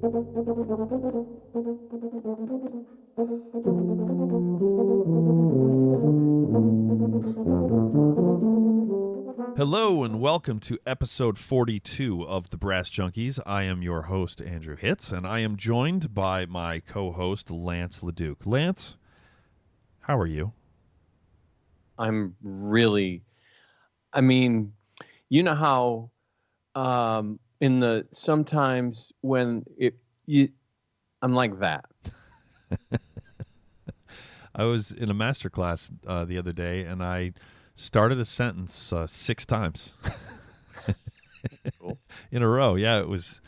Hello and welcome to episode 42 of the Brass Junkies. I am your host, Andrew Hitz, and I am joined by my co-host, Lance LaDuke. Lance, how are you? I'm really, I mean, you know how in the sometimes when I'm like that. I was in a master class the other day, and I started a sentence 6 times Cool. in a row. Yeah, it was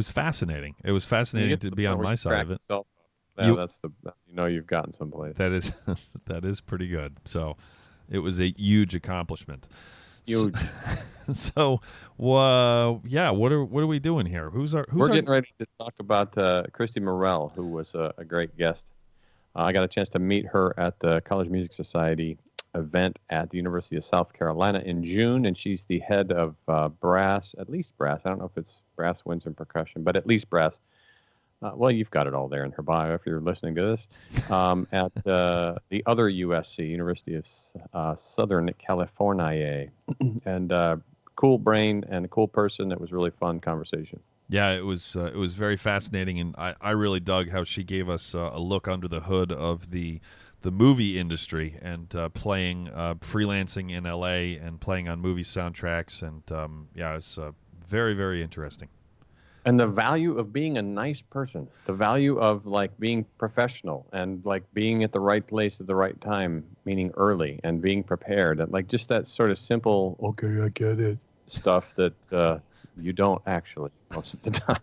fascinating. It was fascinating to be on my side of it. That's you've gotten someplace. That is that is pretty good. So it was a huge accomplishment. Huge. So, yeah, what are we doing here? We're getting ready to talk about Kristy Morrell, who was a great guest. I got a chance to meet her at the College Music Society event at the University of South Carolina in June, and she's the head of brass, at least brass. I don't know if it's brass, winds, and percussion, but at least brass. Well, you've got it all there in her bio if you're listening to this. At the other USC, University of Southern California, and cool brain and a cool person. It was really fun conversation. Yeah, it was very fascinating, and I really dug how she gave us a look under the hood of the movie industry and playing freelancing in LA and playing on movie soundtracks, and yeah, it's very, very interesting. And the value of being a nice person, the value of like being professional and like being at the right place at the right time, meaning early, and being prepared, and like just that sort of simple, okay, I get it stuff that you don't actually most of the time.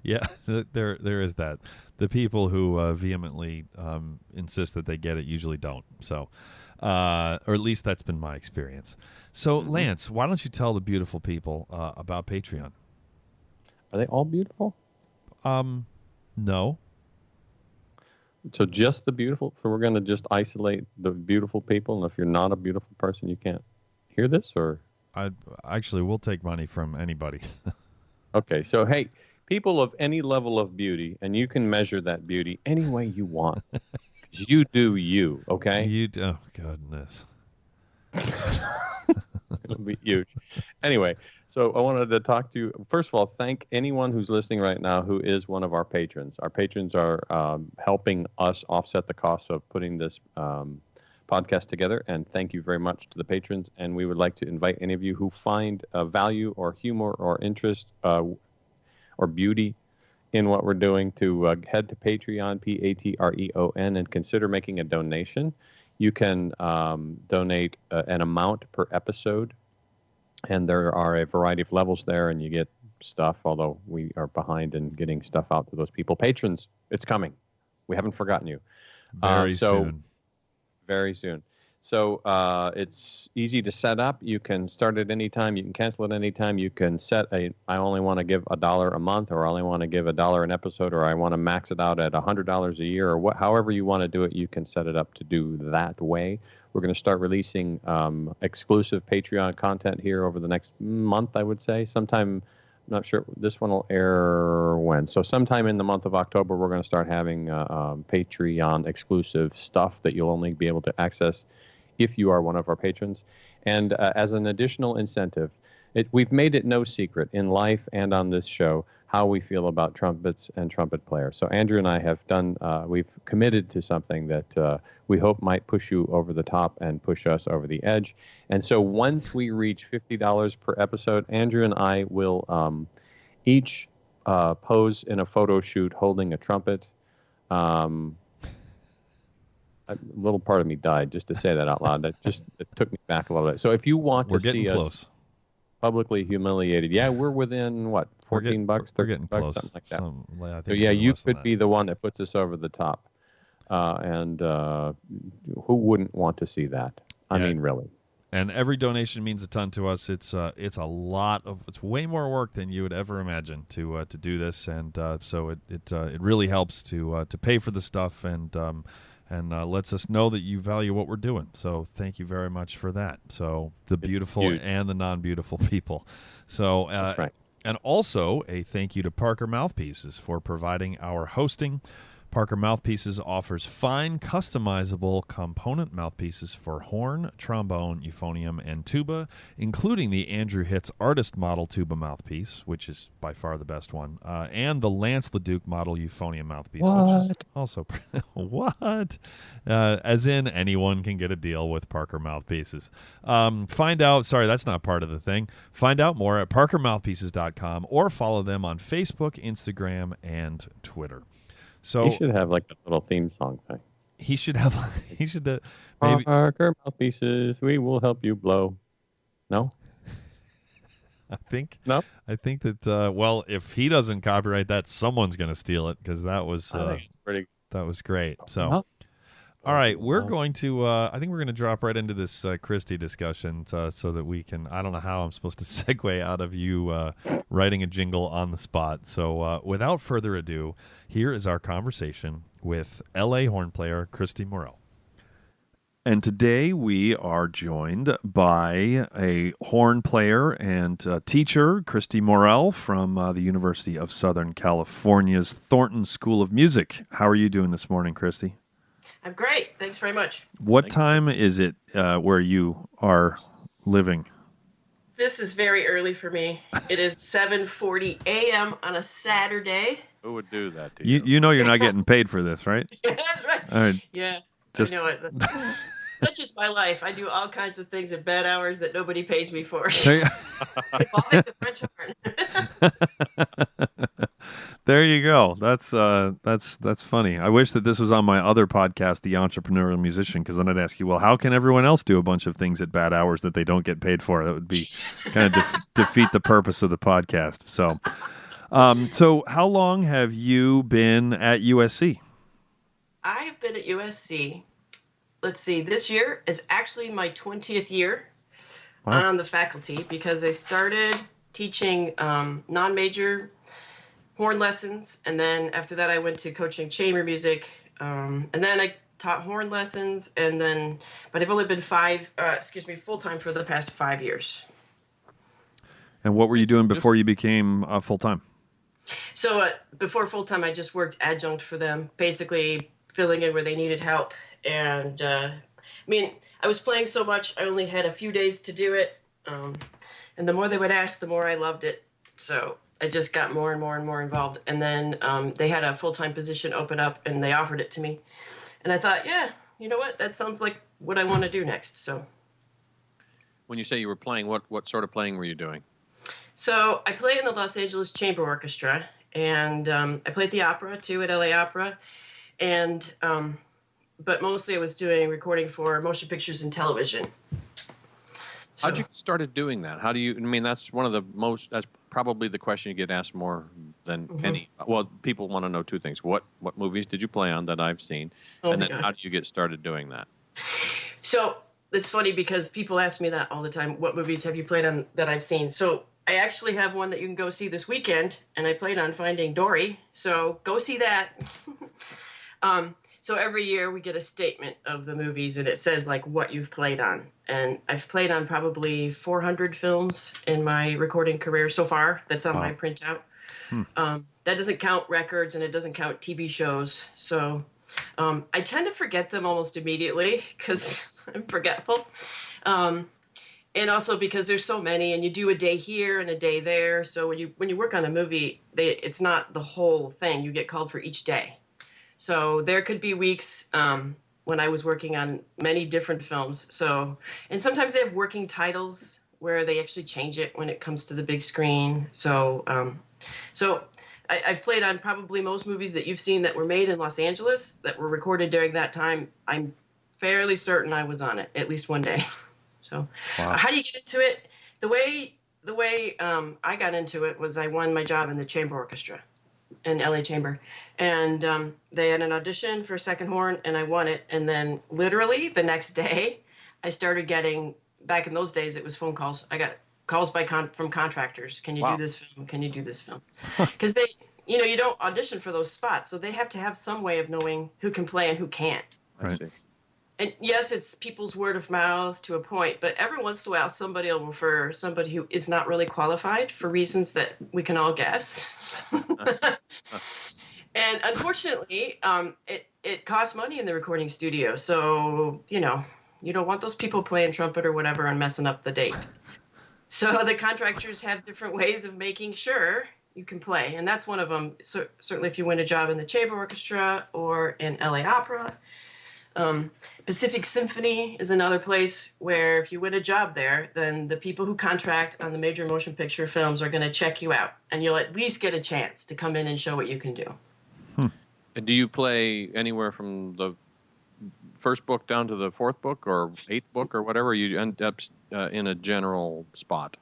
Yeah, there is that. The people who vehemently insist that they get it usually don't. So, or at least that's been my experience. So, Lance, why don't you tell the beautiful people about Patreon? Are they all beautiful? No. So just the beautiful. So we're going to just isolate the beautiful people, and if you're not a beautiful person, you can't hear this, or we'll take money from anybody. Okay, so hey, people of any level of beauty, and you can measure that beauty any way you want. You do you, okay? Oh, goodness. It'll be huge. Anyway, so I wanted to talk to you. First of all, thank anyone who's listening right now who is one of our patrons. Our patrons are helping us offset the cost of putting this podcast together, and thank you very much to the patrons. And we would like to invite any of you who find value or humor or interest or beauty in what we're doing to head to Patreon, Patreon, and consider making a donation. You can donate an amount per episode, and there are a variety of levels there, and you get stuff, although we are behind in getting stuff out to those people. Patrons, it's coming. We haven't forgotten you. Very soon. Very soon. So it's easy to set up. You can start at any time. You can cancel at any time. You can set I only want to give $1 a month, or I only want to give $1 an episode, or I want to max it out at $100 a year, or however you want to do it. You can set it up to do that way. We're going to start releasing exclusive Patreon content here over the next month, I would say. Sometime, I'm not sure, this one will air when. So sometime in the month of October, we're going to start having Patreon exclusive stuff that you'll only be able to access if you are one of our patrons. And as an additional incentive, we've made it no secret in life and on this show how we feel about trumpets and trumpet players. So Andrew and I have we've committed to something that we hope might push you over the top and push us over the edge. And so once we reach $50 per episode, Andrew and I will each pose in a photo shoot holding a trumpet. A little part of me died just to say that out loud. It took me back a little bit. So if you want to see us publicly humiliated, yeah, we're within what, $14, $13, something like that. So yeah, you could be the one that puts us over the top, and who wouldn't want to see that? I mean, really. And every donation means a ton to us. It's way more work than you would ever imagine to do this, and so it really helps to pay for the stuff and lets us know that you value what we're doing. So thank you very much for that. So the beautiful and the non-beautiful people. So that's right. And also a thank you to Parker Mouthpieces for providing our hosting. Parker Mouthpieces offers fine, customizable component mouthpieces for horn, trombone, euphonium, and tuba, including the Andrew Hitz Artist Model tuba mouthpiece, which is by far the best one, and the Lance LaDuke Model euphonium mouthpiece, which is also what? As in, anyone can get a deal with Parker Mouthpieces. Find out. Sorry, that's not part of the thing. Find out more at parkermouthpieces.com or follow them on Facebook, Instagram, and Twitter. So he should have like a little theme song thing. He should have. He should maybe. Parker Mouthpieces, we will help you blow. No. I think. No. I think that. Well, if he doesn't copyright that, someone's going to steal it because that was. Pretty. That was great. So. All right, we're going to. I think we're going to drop right into this Kristy discussion so that we can. I don't know how I'm supposed to segue out of you writing a jingle on the spot. So without further ado, here is our conversation with L.A. horn player Kristy Morrell. And today we are joined by a horn player and teacher, Kristy Morrell, from the University of Southern California's Thornton School of Music. How are you doing this morning, Kristy? I'm great. Thanks very much. What time is it where you are living? This is very early for me. It is 7:40 a.m. on a Saturday. Who would do that to you? You know you're not getting paid for this, right? Yeah, that's right. All right. Yeah, Just... I know it. Such is my life. I do all kinds of things at bad hours that nobody pays me for. Involving the French horn. There you go. That's funny. I wish that this was on my other podcast, The Entrepreneurial Musician, because then I'd ask you, well, how can everyone else do a bunch of things at bad hours that they don't get paid for? That would be kind of defeat the purpose of the podcast. So, so how long have you been at USC? I have been at USC. Let's see. This year is actually my 20th year on the faculty because I started teaching non-major horn lessons, and then after that I went to coaching chamber music, and then I taught horn lessons, but I've only been full-time for the past 5 years. And what were you doing before you became full-time? So before full-time, I just worked adjunct for them, basically filling in where they needed help. And I was playing so much, I only had a few days to do it, and the more they would ask, the more I loved it. So I just got more and more and more involved. And then they had a full-time position open up, and they offered it to me. And I thought, yeah, you know what? That sounds like what I want to do next. So, when you say you were playing, what sort of playing were you doing? So I play in the Los Angeles Chamber Orchestra, and I play at the opera, too, at LA Opera. And but mostly I was doing recording for motion pictures and television. So, how'd you get started doing that? How do you, that's one of the that's probably the question you get asked more than any. Well, people want to know two things. What movies did you play on that I've seen? And then how do you get started doing that? So it's funny because people ask me that all the time. What movies have you played on that I've seen? So I actually have one that you can go see this weekend, and I played on Finding Dory. So go see that. So every year we get a statement of the movies, and it says like what you've played on. And I've played on probably 400 films in my recording career so far. That's on my printout. That doesn't count records, and it doesn't count TV shows. So I tend to forget them almost immediately because I'm forgetful. And also because there's so many, and you do a day here and a day there. So when you work on a movie, it's not the whole thing. You get called for each day. So there could be weeks when I was working on many different films. So, and sometimes they have working titles where they actually change it when it comes to the big screen. So, I've played on probably most movies that you've seen that were made in Los Angeles that were recorded during that time. I'm fairly certain I was on it at least one day. So, how do you get into it? The way I got into it was I won my job in the chamber orchestra. In LA Chamber, and they had an audition for second horn, and I won it. And then literally the next day I started getting, back in those days it was phone calls. I got calls from contractors. Can you do this film? Can you do this film? Because they, you don't audition for those spots, so they have to have some way of knowing who can play and who can't. I see. And yes, it's people's word of mouth to a point, but every once in a while somebody will refer somebody who is not really qualified for reasons that we can all guess. And unfortunately, it costs money in the recording studio. So, you don't want those people playing trumpet or whatever and messing up the date. So the contractors have different ways of making sure you can play. And that's one of them. So, certainly if you win a job in the chamber orchestra or in LA Opera. Pacific Symphony is another place where if you win a job there, then the people who contract on the major motion picture films are going to check you out. And you'll at least get a chance to come in and show what you can do. Do you play anywhere from the first book down to the fourth book or eighth book or whatever? You end up in a general spot?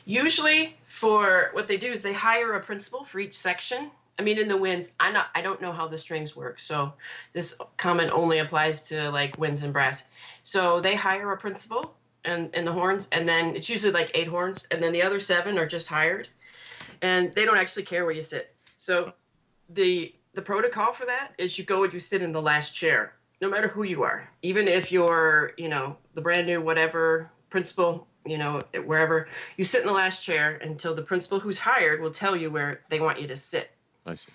Usually for what they do is they hire a principal for each section. I mean, in the winds, I don't know how the strings work. So this comment only applies to like winds and brass. So they hire a principal and the horns, and then it's usually like 8 horns. And then the other 7 are just hired, and they don't actually care where you sit. So the protocol for that is you go and you sit in the last chair, no matter who you are. Even if you're, the brand new whatever principal, wherever, you sit in the last chair until the principal who's hired will tell you where they want you to sit. I see.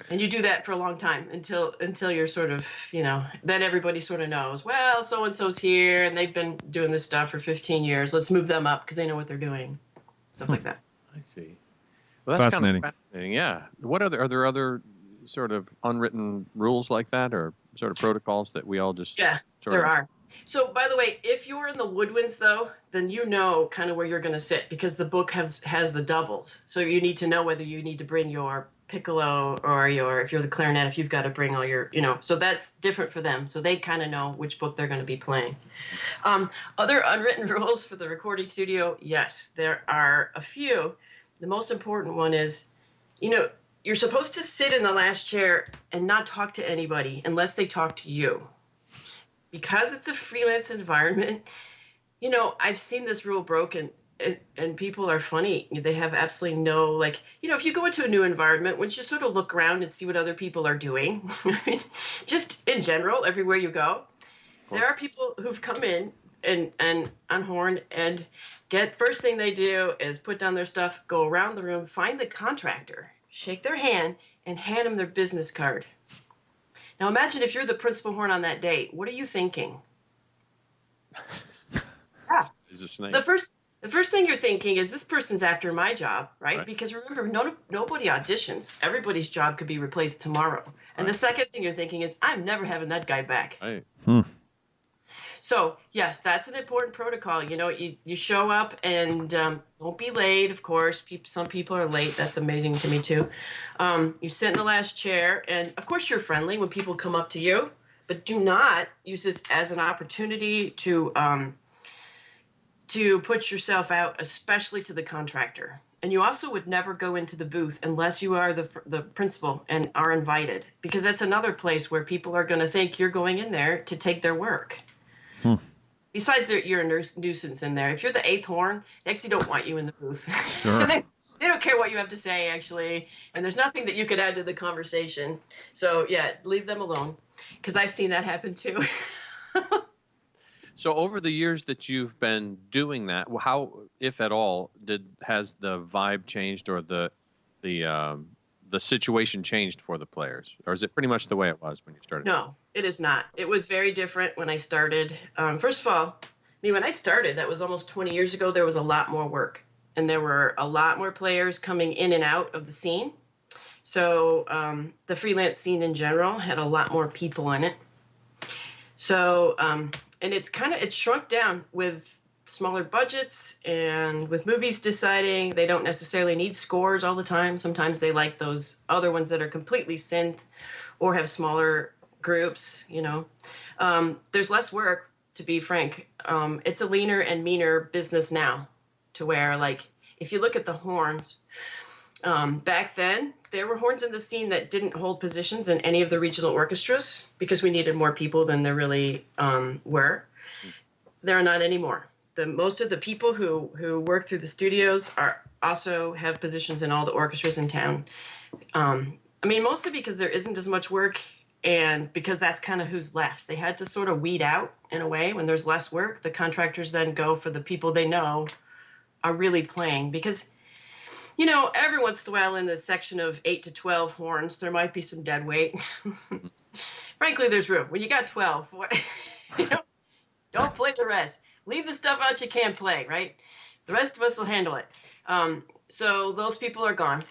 And you do that for a long time until you're sort of, then everybody sort of knows, well, so-and-so's here and they've been doing this stuff for 15 years. Let's move them up because they know what they're doing. Stuff like that. I see. Well, that's Fascinating. kind of fascinating. Yeah. Are there other sort of unwritten rules like that, or sort of protocols that we all just there are. So, by the way, if you're in the woodwinds, though, then you know kind of where you're going to sit because the book has the doubles. So you need to know whether you need to bring your piccolo or if you're the clarinet, if you've got to bring all your, so that's different for them. So they kind of know which book they're going to be playing. Other unwritten rules for the recording studio, yes, there are a few. The most important one is, you're supposed to sit in the last chair and not talk to anybody unless they talk to you. Because it's a freelance environment, I've seen this rule broken, and people are funny. They have absolutely no, if you go into a new environment, once you sort of look around and see what other people are doing, I mean, just in general, everywhere you go, there are people who've come in and on horn and first thing they do is put down their stuff, go around the room, find the contractor, shake their hand, and hand them their business card. Now imagine if you're the principal horn on that date. What are you thinking? Is a snake. The first thing you're thinking is this person's after my job, right? Because remember, nobody auditions. Everybody's job could be replaced tomorrow. And the second thing you're thinking is, I'm never having that guy back. Right. So yes, that's an important protocol. You show up and don't be late. Of course, some people are late. That's amazing to me too. You sit in the last chair, and of course you're friendly when people come up to you, but do not use this as an opportunity to put yourself out, especially to the contractor. And you also would never go into the booth unless you are the principal and are invited, because that's another place where people are going to think you're going in there to take their work. Besides, you're a nuisance in there. If you're the 8th horn, they actually don't want you in the booth. Sure. they don't care what you have to say, actually. And there's nothing that you could add to the conversation. So, yeah, leave them alone. Because I've seen that happen, too. So over the years that you've been doing that, how, if at all, has the vibe changed or the situation changed for the players? Or is it pretty much the way it was when you started? No, it is not. It was very different when I started. First of all, when I started, that was almost 20 years ago, there was a lot more work. And there were a lot more players coming in and out of the scene. So the freelance scene in general had a lot more people in it. So, and it's shrunk down with smaller budgets and with movies deciding they don't necessarily need scores all the time. Sometimes they like those other ones that are completely synth or have smaller groups, There's less work, to be frank. It's a leaner and meaner business now, to where, if you look at the horns, back then, there were horns in the scene that didn't hold positions in any of the regional orchestras because we needed more people than there really were. There are not anymore. Most of the people who work through the studios also have positions in all the orchestras in town. Mostly because there isn't as much work And because that's kind of who's left, they had to sort of weed out in a way. When there's less work, the contractors then go for the people they know are really playing. Because, every once in a while in the section of 8 to 12 horns, there might be some dead weight. Frankly, there's room. When you got 12, don't play the rest. Leave the stuff out you can't play, right? The rest of us will handle it. So those people are gone.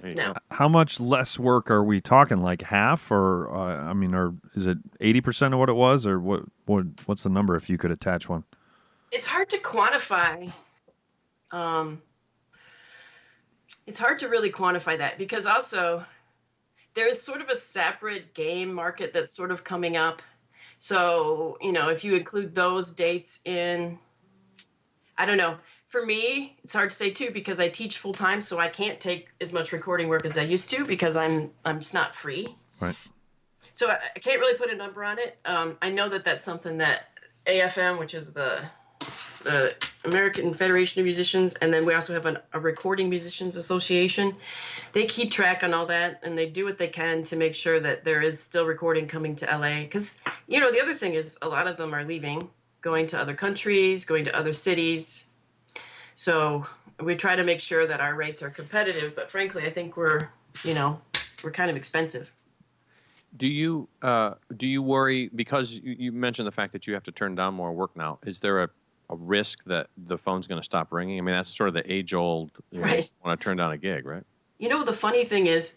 No. How much less work are we talking? Like half, or or is it 80% of what it was, or what's the number if you could attach one? It's hard to quantify. It's hard to really quantify that, because also there is sort of a separate game market that's sort of coming up. So, if you include those dates in, I don't know. For me, it's hard to say too, because I teach full time, so I can't take as much recording work as I used to, because I'm just not free. Right. So I can't really put a number on it. I know that that's something that AFM, which is the American Federation of Musicians, and then we also have a Recording Musicians Association. They keep track on all that, and they do what they can to make sure that there is still recording coming to LA. Because, the other thing is a lot of them are leaving, going to other countries, going to other cities. So we try to make sure that our rates are competitive, but frankly, I think we're kind of expensive. Do you worry, because you mentioned the fact that you have to turn down more work now? Is there a risk that the phone's going to stop ringing? I mean, that's sort of the age-old, right, want to turn down a gig, right? The funny thing is,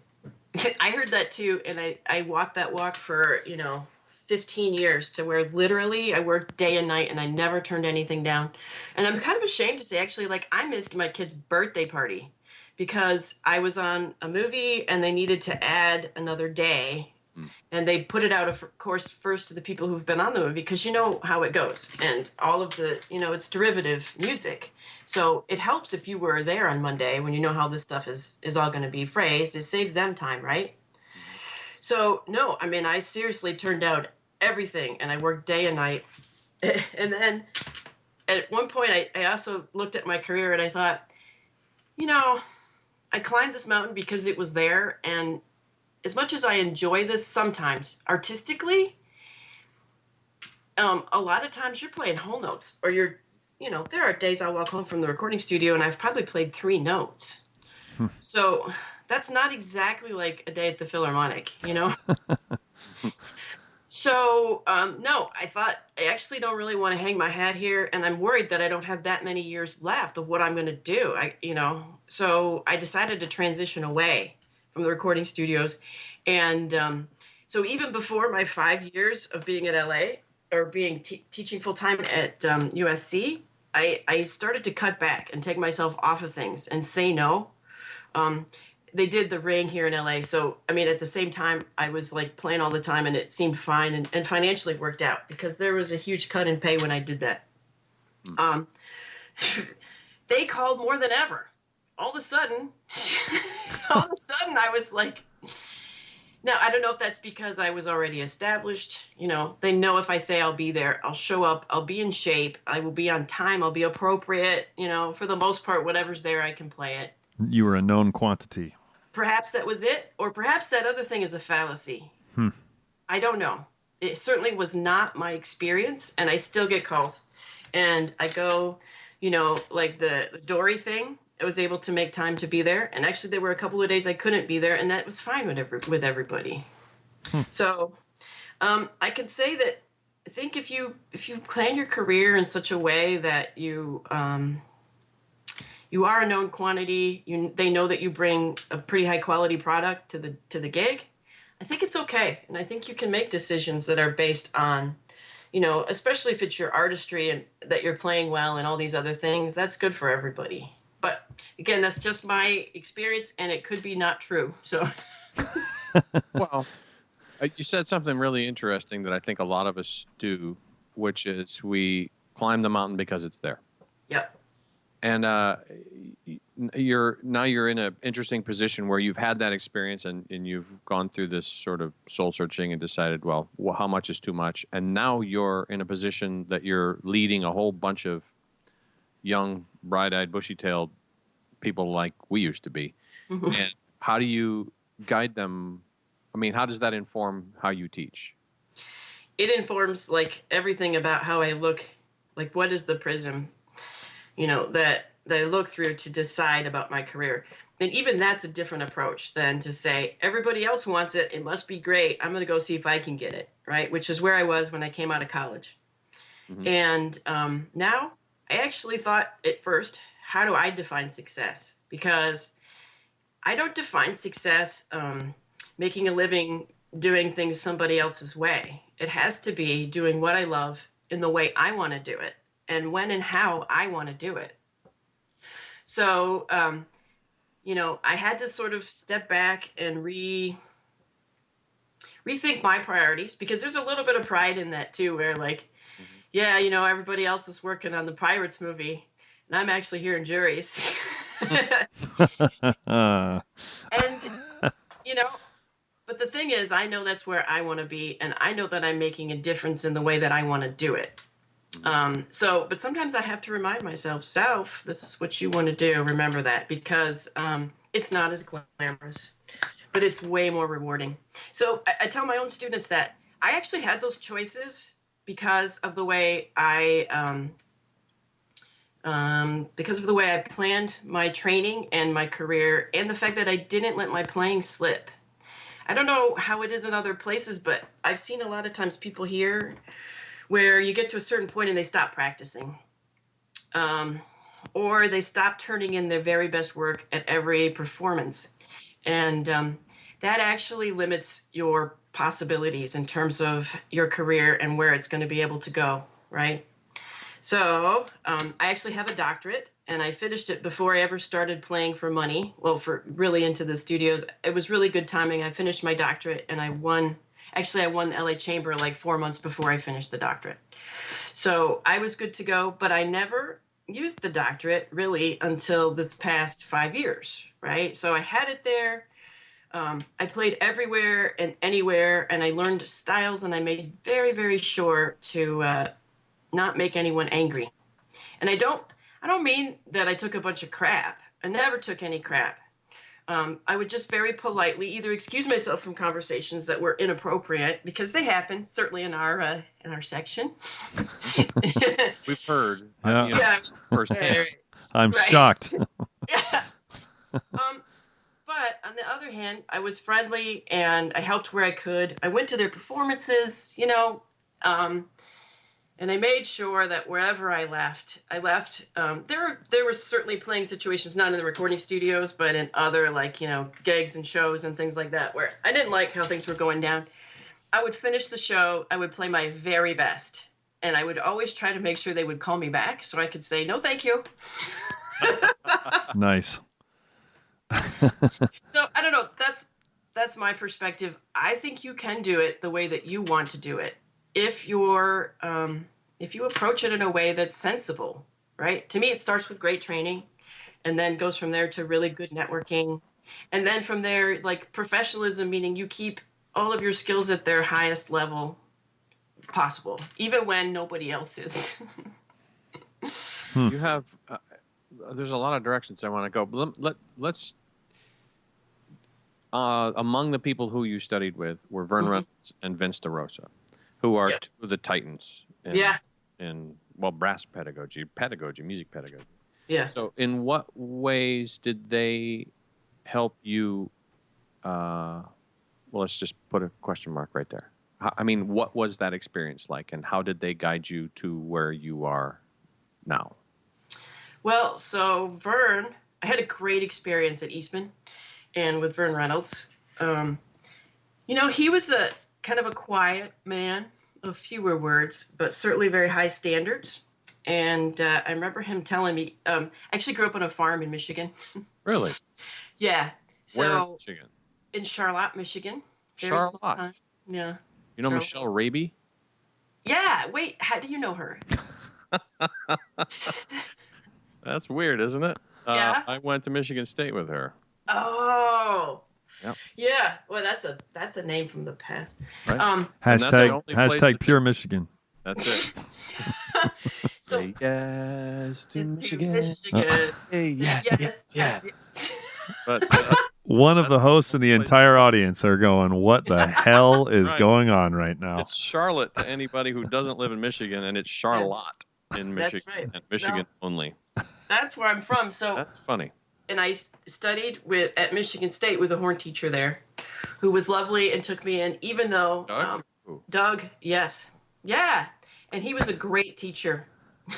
I heard that too, and I walked that walk for 15 years, to where literally I worked day and night and I never turned anything down. And I'm kind of ashamed to say, actually, I missed my kid's birthday party because I was on a movie and they needed to add another day. And they put it out, of course, first to the people who've been on the movie, because you know how it goes. And all of the, it's derivative music. So it helps if you were there on Monday when you know how this stuff is all going to be phrased. It saves them time, right? So, no, I seriously turned out everything, and I worked day and night. And then at one point, I also looked at my career and I thought, I climbed this mountain because it was there, and as much as I enjoy this sometimes artistically, a lot of times you're playing whole notes, or there are days I'll walk home from the recording studio and I've probably played 3 notes. So that's not exactly like a day at the Philharmonic, So, no, I thought I actually don't really want to hang my hat here, and I'm worried that I don't have that many years left of what I'm going to do. So I decided to transition away from the recording studios. And so even before my 5 years of being at LA, or being teaching full time at USC, I started to cut back and take myself off of things and say no. They did the Ring here in LA. So, at the same time, I was playing all the time, and it seemed fine, and financially worked out, because there was a huge cut in pay when I did that. They called more than ever. All of a sudden, I was now, I don't know if that's because I was already established. They know if I say I'll be there, I'll show up, I'll be in shape, I will be on time, I'll be appropriate. For the most part, whatever's there, I can play it. You were a known quantity. Perhaps that was it, or perhaps that other thing is a fallacy. I don't know. It certainly was not my experience, and I still get calls. And I go, like the Dory thing, I was able to make time to be there. And actually, there were a couple of days I couldn't be there, and that was fine with everybody. So I can say that I think if you plan your career in such a way that you are a known quantity, they know that you bring a pretty high quality product to the gig, I think it's okay. And I think you can make decisions that are based on, especially if it's your artistry and that you're playing well and all these other things, that's good for everybody. But again, that's just my experience, and it could be not true. So, well, you said something really interesting that I think a lot of us do, which is we climb the mountain because it's there. Yep. And you're in an interesting position where you've had that experience, and you've gone through this sort of soul searching and decided, well, how much is too much? And now you're in a position that you're leading a whole bunch of young, bright-eyed, bushy-tailed people like we used to be. And how do you guide them I mean, how does that inform how you teach? It informs like everything about how I look, like what is the prism, that I look through to decide about my career. And even that's a different approach than to say everybody else wants it, it must be great, I'm going to go see if I can get it, right? Which is where I was when I came out of college. Mm-hmm. And now I actually thought at first, how do I define success? Because I don't define success making a living doing things somebody else's way. It has to be doing what I love in the way I want to do it and when and how I want to do it. So, I had to sort of step back and rethink my priorities, because there's a little bit of pride in that too, where like, yeah, everybody else is working on the Pirates movie and I'm actually here in Juries. And, but the thing is, I know that's where I want to be, and I know that I'm making a difference in the way that I want to do it. But sometimes I have to remind myself, this is what you want to do. Remember that, because it's not as glamorous, but it's way more rewarding. So I tell my own students that I actually had those choices because of the way I planned my training and my career, and the fact that I didn't let my playing slip. I don't know how it is in other places, but I've seen a lot of times people here where you get to a certain point and they stop practicing. Or they stop turning in their very best work at every performance. And that actually limits your possibilities in terms of your career and where it's going to be able to go, right? So I actually have a doctorate, and I finished it before I ever started playing for money. Well, for really into the studios. It was really good timing. I finished my doctorate, and I won the LA Chamber like 4 months before I finished the doctorate. So I was good to go, but I never used the doctorate really until this past 5 years, right? So I had it there. I played everywhere and anywhere, and I learned styles, and I made very, very sure to not make anyone angry. And I don't mean that I took a bunch of crap. I never took any crap. I would just very politely either excuse myself from conversations that were inappropriate, because they happen, certainly in our section. We've heard. Yeah. Firsthand. I'm shocked. Yeah. But on the other hand, I was friendly and I helped where I could. I went to their performances, and I made sure that wherever I left. There were certainly playing situations, not in the recording studios, but in other gigs and shows and things like that, where I didn't like how things were going down. I would finish the show. I would play my very best, and I would always try to make sure they would call me back so I could say no, thank you. Nice. So I don't know. That's my perspective. I think you can do it the way that you want to do it, if you approach it in a way that's sensible, right? To me, it starts with great training, and then goes from there to really good networking, and then from there, like professionalism, meaning you keep all of your skills at their highest level possible, even when nobody else is. You have. There's a lot of directions I want to go. But let's. Among the people who you studied with were Vern Reynolds and Vince DeRosa, who are two of the titans in brass pedagogy, music pedagogy. Yeah. So in what ways did they help you? Let's just put a question mark right there. What was that experience like, and how did they guide you to where you are now? Well, so Vern, I had a great experience at Eastman and with Vern Reynolds. He was a kind of a quiet man of fewer words, but certainly very high standards. And I remember him telling me, I actually grew up on a farm in Michigan. Really? Yeah. So, where in Michigan? In Charlotte, Michigan. Charlotte? Yeah. You know Charlotte. Michelle Raby? Yeah. Wait, how do you know her? That's weird, isn't it? Yeah. I went to Michigan State with her. Oh. Yep. Yeah. Well, that's a name from the past. Right. Hashtag pure Michigan. That's it. So, say yes to Michigan. Michigan. Hey, yes. But one of the hosts and the entire audience are going, what the hell is Right. going on right now? It's Charlotte to anybody who doesn't live in Michigan, and it's Charlotte in Michigan. That's right. And Michigan only. That's where I'm from. So That's funny. And I studied at Michigan State with a horn teacher there, who was lovely and took me in, even though Doug, yes, yeah, and he was a great teacher.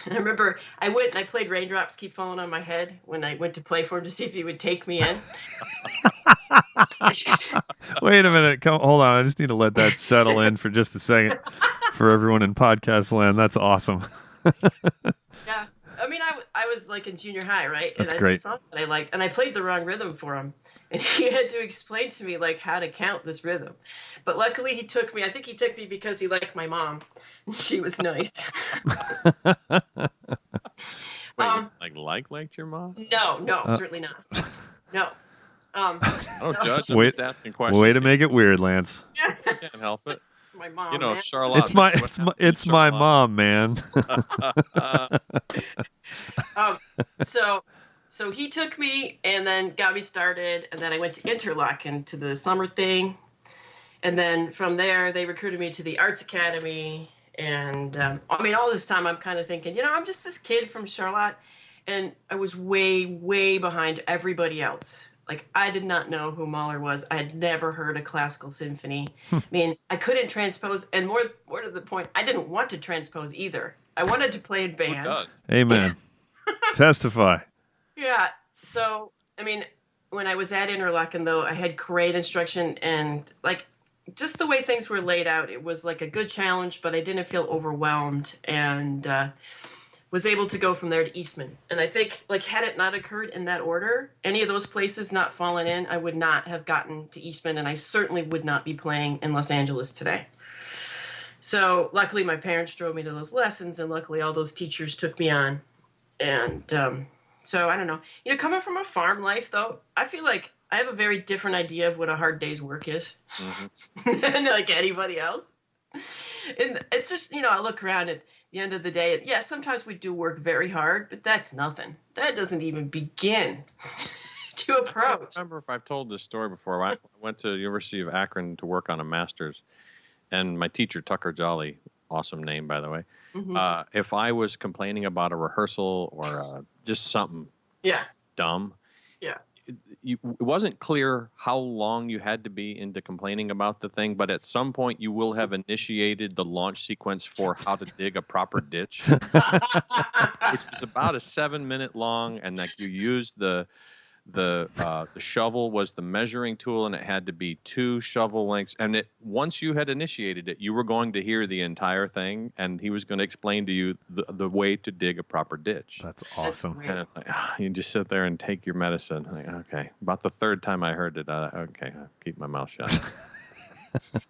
I remember I went and I played Raindrops Keep Falling on My Head when I went to play for him to see if he would take me in. Wait a minute. Hold on. I just need to let that settle in for just a second for everyone in podcast land. That's awesome. Yeah. I mean, I was like in junior high, right? That's and great. It's a song that I liked, and I played the wrong rhythm for him, and he had to explain to me like how to count this rhythm. But luckily, he took me. I think he took me because he liked my mom. She was nice. Wait, liked your mom? No, certainly not. No. Judge. I'm just asking questions. Way to make it weird, Lance. I can't help it. My mom. You know, man. Charlotte. It's my mom, man. So he took me and then got me started, and then I went to Interlochen to the summer thing, and then from there they recruited me to the Arts Academy, and I mean all this time I'm kind of thinking, I'm just this kid from Charlotte, and I was way, way behind everybody else. Like, I did not know who Mahler was. I had never heard a classical symphony. I mean, I couldn't transpose, and more to the point, I didn't want to transpose either. I wanted to play in band. Who does? Amen. Testify. Yeah. So, I mean, when I was at Interlochen, though, I had great instruction, and, like, just the way things were laid out, it was, like, a good challenge, but I didn't feel overwhelmed, and was able to go from there to Eastman. And I think, like, had it not occurred in that order, any of those places not fallen in, I would not have gotten to Eastman, and I certainly would not be playing in Los Angeles today. So luckily my parents drove me to those lessons, and luckily all those teachers took me on. And so I don't know. Coming from a farm life, though, I feel like I have a very different idea of what a hard day's work is than like anybody else. And it's just, I look around at the end of the day, yeah, sometimes we do work very hard, but that's nothing. That doesn't even begin to approach. I don't remember if I've told this story before. I went to the University of Akron to work on a master's, and my teacher, Tucker Jolly, awesome name, by the way, if I was complaining about a rehearsal or just something dumb, it wasn't clear how long you had to be into complaining about the thing, but at some point you will have initiated the launch sequence for how to dig a proper ditch, which was about a 7-minute long, and like you used the shovel was the measuring tool, and it had to be 2 shovel lengths. And once you had initiated it, you were going to hear the entire thing, and he was going to explain to you the way to dig a proper ditch. That's awesome. And it's like, you just sit there and take your medicine. Like, okay, about the 3rd time I heard it, okay, I'll keep my mouth shut.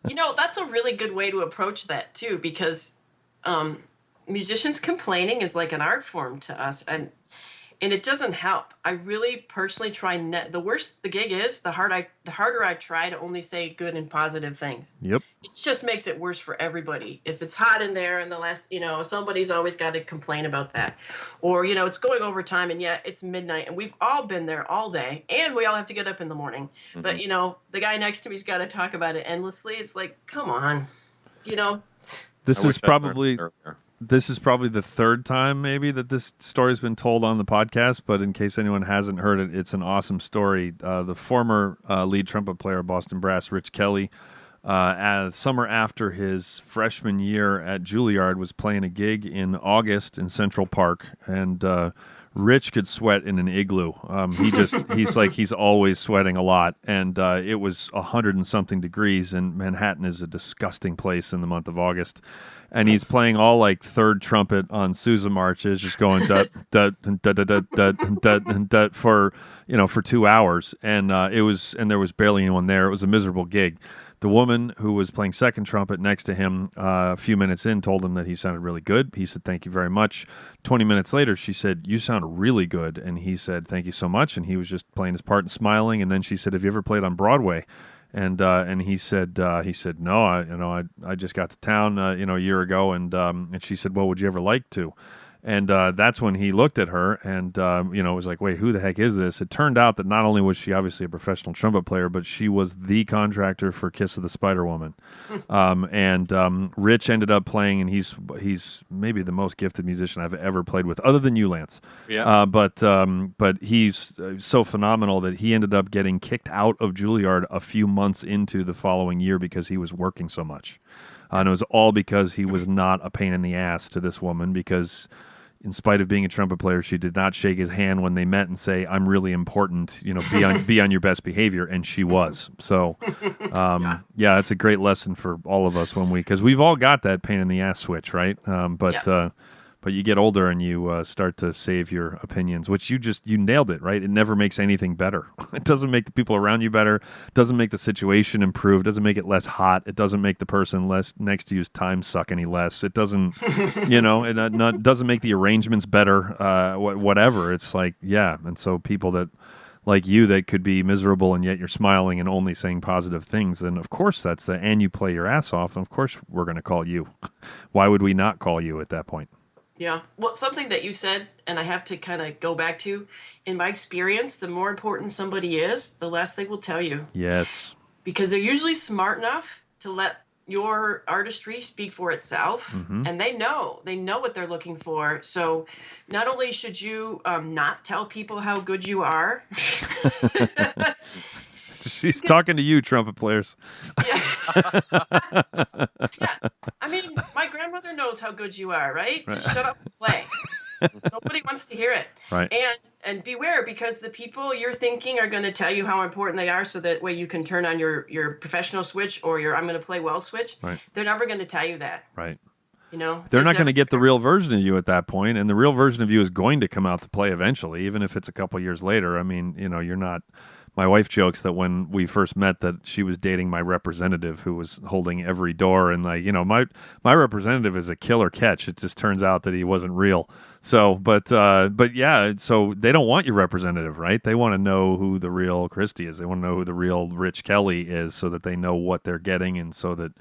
That's a really good way to approach that too, because musicians complaining is like an art form to us, and it doesn't help. I really personally try. The worse the gig is, the harder I try to only say good and positive things. Yep. It just makes it worse for everybody. If it's hot in there and the last, somebody's always got to complain about that. Or, it's going overtime, and it's midnight, and we've all been there all day, and we all have to get up in the morning. Mm-hmm. But, the guy next to me's got to talk about it endlessly. It's like, come on, This is probably the 3rd time maybe that this story's been told on the podcast, but in case anyone hasn't heard it, it's an awesome story. The former lead trumpet player of Boston Brass, Rich Kelly, summer after his freshman year at Juilliard, was playing a gig in August in Central Park, and Rich could sweat in an igloo. He's always sweating a lot, and it was 100 and something degrees, and Manhattan is a disgusting place in the month of August. And he's playing all like 3rd trumpet on Sousa marches, just going dut dut dut dut dut dut dut dut for 2 hours, and there was barely anyone there. It was a miserable gig. The woman who was playing 2nd trumpet next to him, a few minutes in, told him that he sounded really good. He said, "Thank you very much." 20 minutes later, she said, "You sound really good," and he said, "Thank you so much." And he was just playing his part and smiling. And then she said, "Have you ever played on Broadway?" And he said, "No, I just got to town, a year ago." And she said, "Well, would you ever like to?" And that's when he looked at her and, was like, wait, who the heck is this? It turned out that not only was she obviously a professional trumpet player, but she was the contractor for Kiss of the Spider Woman. Rich ended up playing, and he's maybe the most gifted musician I've ever played with, other than you, Lance. Yeah. But he's so phenomenal that he ended up getting kicked out of Juilliard a few months into the following year because he was working so much. And it was all because he was not a pain in the ass to this woman, because in spite of being a trumpet player, she did not shake his hand when they met and say, "I'm really important, be on your best behavior." And she was. So, yeah, it's a great lesson for all of us because we've all got that pain in the ass switch, right? But you get older and you start to save your opinions, which you nailed it, right? It never makes anything better. It doesn't make the people around you better. It doesn't make the situation improve. It doesn't make it less hot. It doesn't make the person next to you's time suck any less. It doesn't, it doesn't make the arrangements better, whatever. It's like, yeah. And so people that, like you, that could be miserable and yet you're smiling and only saying positive things, and of course and you play your ass off, and of course we're going to call you. Why would we not call you at that point? Yeah. Well, something that you said, and I have to kind of go back to, in my experience, the more important somebody is, the less they will tell you. Yes. Because they're usually smart enough to let your artistry speak for itself, and they know what they're looking for. So not only should you not tell people how good you are. She's talking to you, trumpet players. Yeah. Yeah. I mean, my grandmother knows how good you are, right? Just shut up and play. Nobody wants to hear it. Right. And beware, because the people you're thinking are going to tell you how important they are, so that way you can turn on your professional switch or your I'm going to play well switch. Right. They're never going to tell you that. Right. They're not going to get the real version of you at that point, and the real version of you is going to come out to play eventually, even if it's a couple years later. I mean, you're not. My wife jokes that when we first met that she was dating my representative who was holding every door, and my representative is a killer catch. It just turns out that he wasn't real. So, but yeah, so they don't want your representative, right? They want to know who the real Kristy is. They want to know who the real Rich Kelly is, so that they know what they're getting, and so that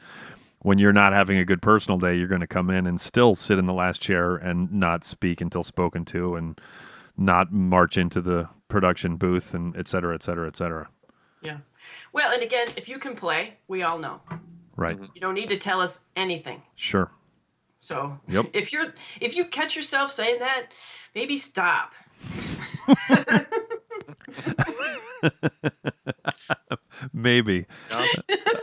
when you're not having a good personal day, you're going to come in and still sit in the last chair and not speak until spoken to, and not march into the production booth, and et cetera, et cetera, et cetera. Yeah. Well, and again, if you can play, we all know. Right. You don't need to tell us anything. Sure. So yep. If you catch yourself saying that, maybe stop. Maybe.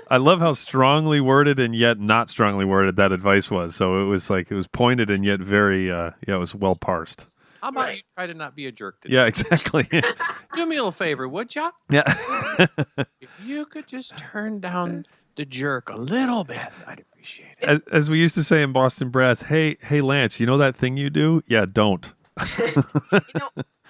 I love how strongly worded and yet not strongly worded that advice was. So it was pointed and yet very it was well parsed. How about you try to not be a jerk today? Yeah, exactly. Do me a little favor, would ya? Yeah. If you could just turn down the jerk a little bit, I'd appreciate it. As we used to say in Boston Brass, hey, Lance, you know that thing you do? Yeah, don't.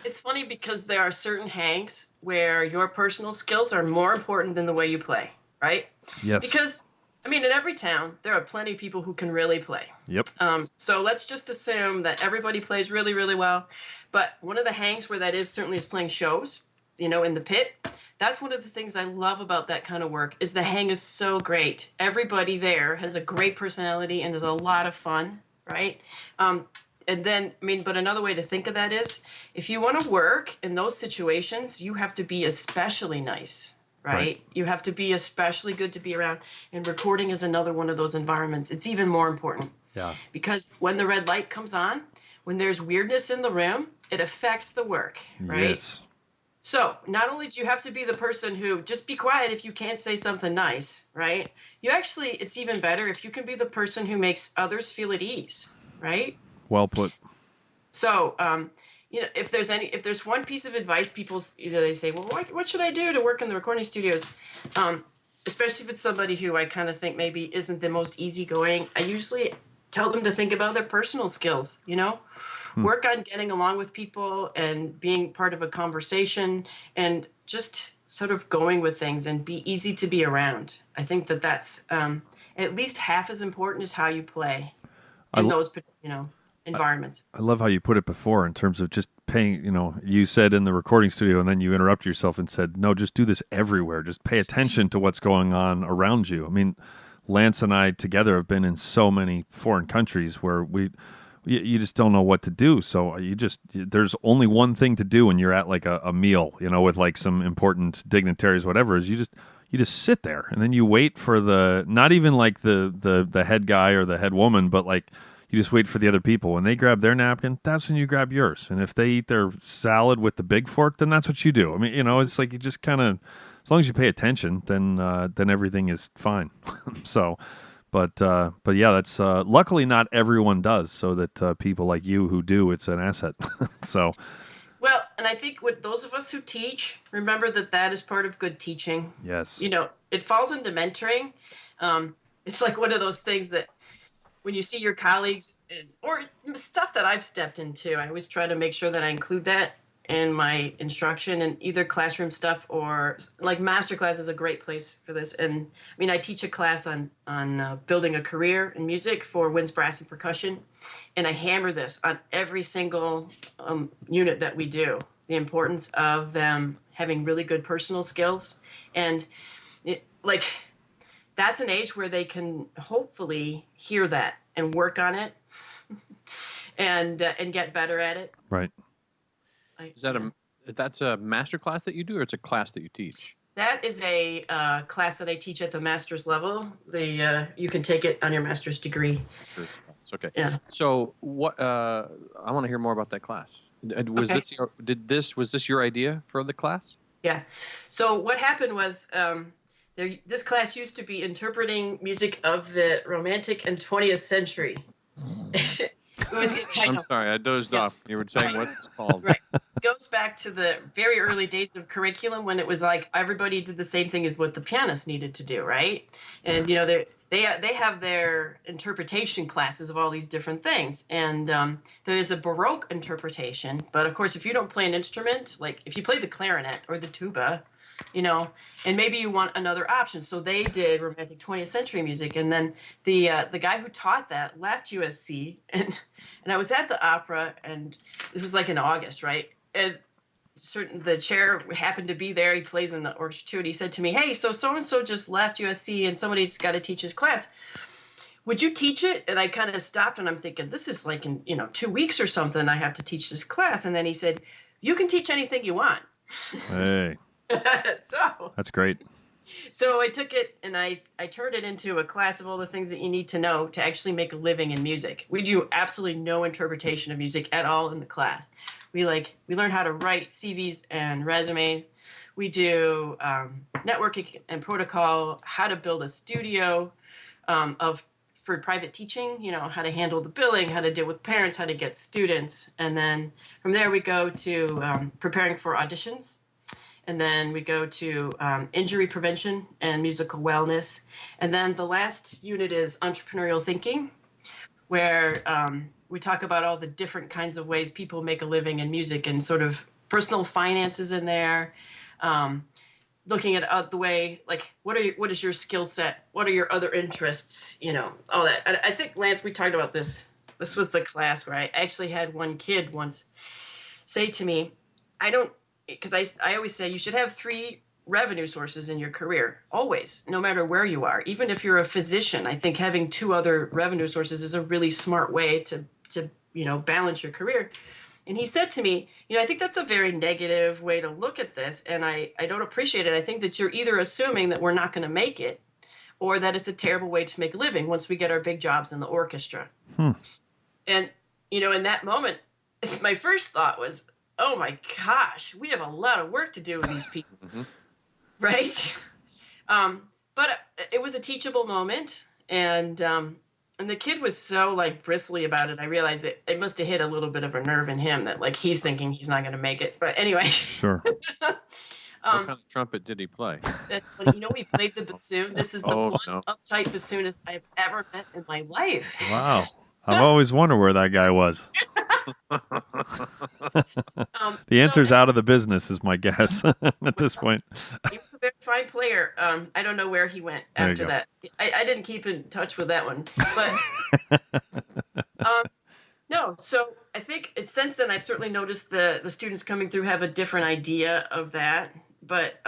It's funny because there are certain hangs where your personal skills are more important than the way you play, right? Yes. Because, I mean, in every town, there are plenty of people who can really play. Yep. So let's just assume that everybody plays really, really well. But one of the hangs where that certainly is playing shows, in the pit. That's one of the things I love about that kind of work, is the hang is so great. Everybody there has a great personality and is a lot of fun, right? And then, but another way to think of that is, if you want to work in those situations, you have to be especially nice, right? You have to be especially good to be around. And recording is another one of those environments. It's even more important. Yeah. Because when the red light comes on, when there's weirdness in the room, it affects the work, right? Yes. So not only do you have to be the person who just be quiet if you can't say something nice, right? It's even better if you can be the person who makes others feel at ease, right? Well put. So, if there's one piece of advice people, they say, well, what should I do to work in the recording studios? Especially if it's somebody who I kind of think maybe isn't the most easygoing, I usually tell them to think about their personal skills, Work on getting along with people and being part of a conversation and just sort of going with things and be easy to be around. I think that's at least half as important as how you play in those, environments. I love how you put it before in terms of just paying, you said in the recording studio and then you interrupted yourself and said, no, just do this everywhere. Just pay attention to what's going on around you. I mean, Lance and I together have been in so many foreign countries where we you just don't know what to do. So there's only one thing to do when you're at like a meal, with like some important dignitaries, whatever, is you just sit there and then you wait for not even like the head guy or the head woman, but like you just wait for the other people. When they grab their napkin, that's when you grab yours. And if they eat their salad with the big fork, then that's what you do. I mean, it's like you just kind of, as long as you pay attention, then everything is fine. So, but yeah, that's luckily not everyone does. So that people like you who do, it's an asset. So. Well, and I think with those of us who teach, remember that is part of good teaching. Yes. It falls into mentoring. It's like one of those things that when you see your colleagues or stuff that I've stepped into, I always try to make sure that I include that in my instruction, and either classroom stuff or like masterclass is a great place for this. And I mean, I teach a class on building a career in music for winds, brass, and percussion. And I hammer this on every single unit that we do, the importance of them having really good personal skills. And that's an age where they can hopefully hear that and work on it and get better at it. Right. That's a master class that you do, or it's a class that you teach? That is a class that I teach at the master's level. You can take it on your master's degree. Okay. Yeah. So what? I want to hear more about that class. Was this your idea for the class? Yeah. So what happened was this class used to be interpreting music of the Romantic and 20th century. I'm sorry, I dozed off. You were saying what it's called. Right. It goes back to the very early days of curriculum when it was like everybody did the same thing as what the pianist needed to do, right? And they have their interpretation classes of all these different things. And there's a Baroque interpretation, but of course, if you don't play an instrument, like if you play the clarinet or the tuba, and maybe you want another option. So they did Romantic 20th century music, and then the guy who taught that left USC, and I was at the opera, and it was like in August, right? And the chair happened to be there. He plays in the orchestra too, and he said to me, "Hey, so and so just left USC, and somebody's got to teach his class. Would you teach it?" And I kind of stopped, and I'm thinking, this is like in 2 weeks or something. I have to teach this class, and then he said, "You can teach anything you want." Hey. So that's great. So I took it and I turned it into a class of all the things that you need to know to actually make a living in music. We do absolutely no interpretation of music at all in the class. We learn how to write CVs and resumes. We do networking and protocol, how to build a studio for private teaching, how to handle the billing, how to deal with parents, how to get students. And then from there we go to preparing for auditions. And then we go to injury prevention and musical wellness. And then the last unit is entrepreneurial thinking, where we talk about all the different kinds of ways people make a living in music and sort of personal finances in there, looking at the way, like, what is your skill set? What are your other interests? All that. And I think, Lance, we talked about this. This was the class where I actually had one kid once say to me, because I always say you should have 3 revenue sources in your career, always, no matter where you are. Even if you're a physician, I think having 2 other revenue sources is a really smart way to balance your career. And he said to me, I think that's a very negative way to look at this, and I don't appreciate it. I think that you're either assuming that we're not going to make it, or that it's a terrible way to make a living once we get our big jobs in the orchestra. And, in that moment, my first thought was, oh my gosh, we have a lot of work to do with these people, right? But it was a teachable moment, and the kid was so bristly about it. I realized it must have hit a little bit of a nerve in him that he's thinking he's not going to make it. But anyway, sure. What kind of trumpet did he play? He played the bassoon. This is the uptight bassoonist I've ever met in my life. Wow. I've always wondered where that guy was. The answer's out of the business, is my guess at this point. He was a very fine player. I don't know where he went after that. I didn't keep in touch with that one. But no, so I think since then I've certainly noticed the students coming through have a different idea of that. But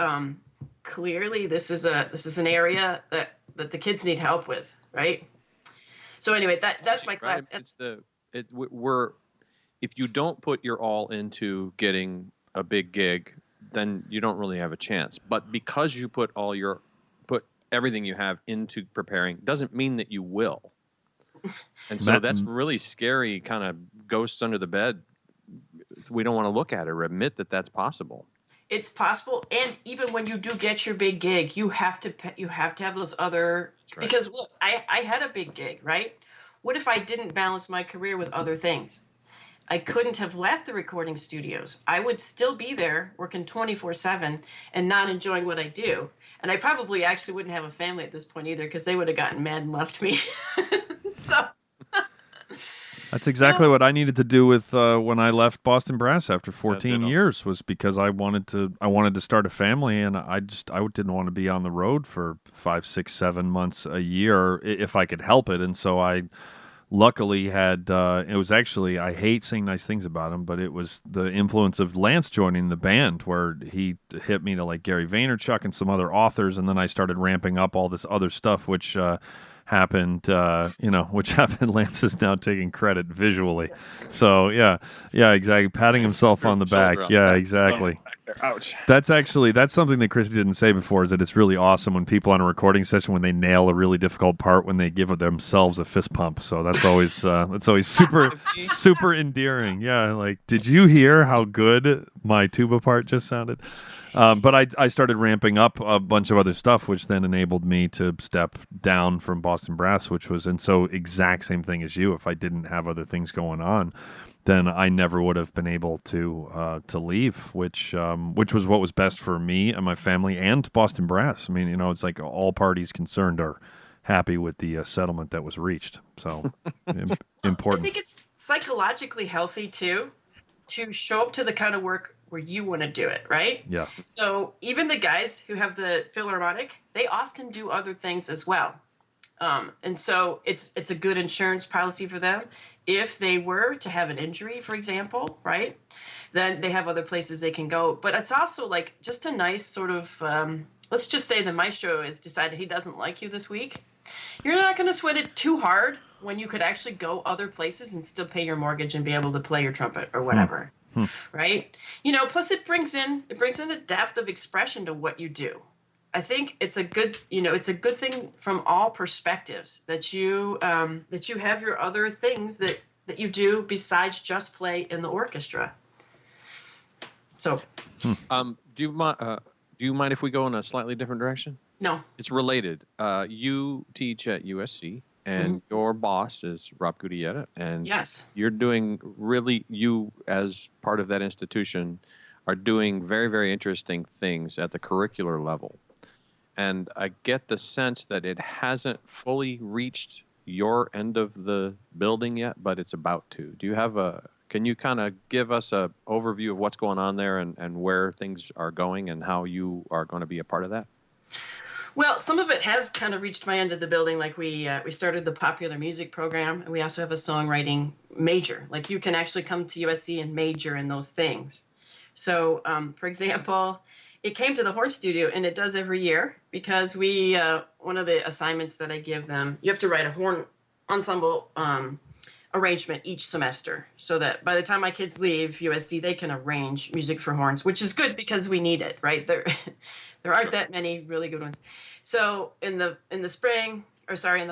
clearly this is an area that the kids need help with, right? So anyway, that's my class. if you don't put your all into getting a big gig, then you don't really have a chance. But because you put everything you have into preparing, doesn't mean that you will. And so that's really scary, kind of ghosts under the bed. We don't want to look at it or admit that that's possible. It's possible, and even when you do get your big gig, you have to have those other. Right. Because look, I had a big gig, right? What if I didn't balance my career with other things? I couldn't have left the recording studios. I would still be there working 24/7 and not enjoying what I do. And I probably actually wouldn't have a family at this point either, because they would have gotten mad and left me. So that's exactly what I needed to do with when I left Boston Brass after 14 years, was because I wanted to start a family, and I didn't want to be on the road for 5, 6, 7 months a year if I could help it. And so I luckily had it was actually, I hate saying nice things about him, but it was the influence of Lance joining the band, where he hit me to like Gary Vaynerchuk and some other authors, and then I started ramping up all this other stuff, which happened, Lance is now taking credit visually. So yeah, exactly. Patting himself on the back. Yeah, exactly. Ouch. That's something that Kristy didn't say before, is that it's really awesome when people on a recording session, when they nail a really difficult part, when they give themselves a fist pump. So that's always super endearing. Yeah. Like, did you hear how good my tuba part just sounded? But I started ramping up a bunch of other stuff, which then enabled me to step down from Boston Brass, which was, and so exact same thing as you. If I didn't have other things going on, then I never would have been able to leave, which was what was best for me and my family and Boston Brass. I mean, it's like all parties concerned are happy with the settlement that was reached. So important. I think it's psychologically healthy too, to show up to the kind of work where you want to do it, right? Yeah. So even the guys who have the Philharmonic, they often do other things as well. And so it's a good insurance policy for them. If they were to have an injury, for example, right, then they have other places they can go. But it's also like just a nice sort of, let's just say the maestro has decided he doesn't like you this week. You're not going to sweat it too hard when you could actually go other places and still pay your mortgage and be able to play your trumpet or whatever. Right? Plus it brings in a depth of expression to what you do. I think it's a good thing from all perspectives that you have your other things that you do besides just play in the orchestra. So, do you mind if we go in a slightly different direction? No. It's related. You teach at USC, and your boss is Rob Gutierrez, and yes, you're doing you as part of that institution are doing very, very interesting things at the curricular level. And I get the sense that it hasn't fully reached your end of the building yet, but it's about to. Can you kind of give us a overview of what's going on there and where things are going and how you are going to be a part of that? Well, some of it has kind of reached my end of the building. Like we started the popular music program, and we also have a songwriting major. Like you can actually come to USC and major in those things. So, for example, it came to the horn studio, and it does every year, because one of the assignments that I give them, you have to write a horn ensemble arrangement each semester, so that by the time my kids leave USC, they can arrange music for horns, which is good because we need it, right? There aren't that many really good ones. So in the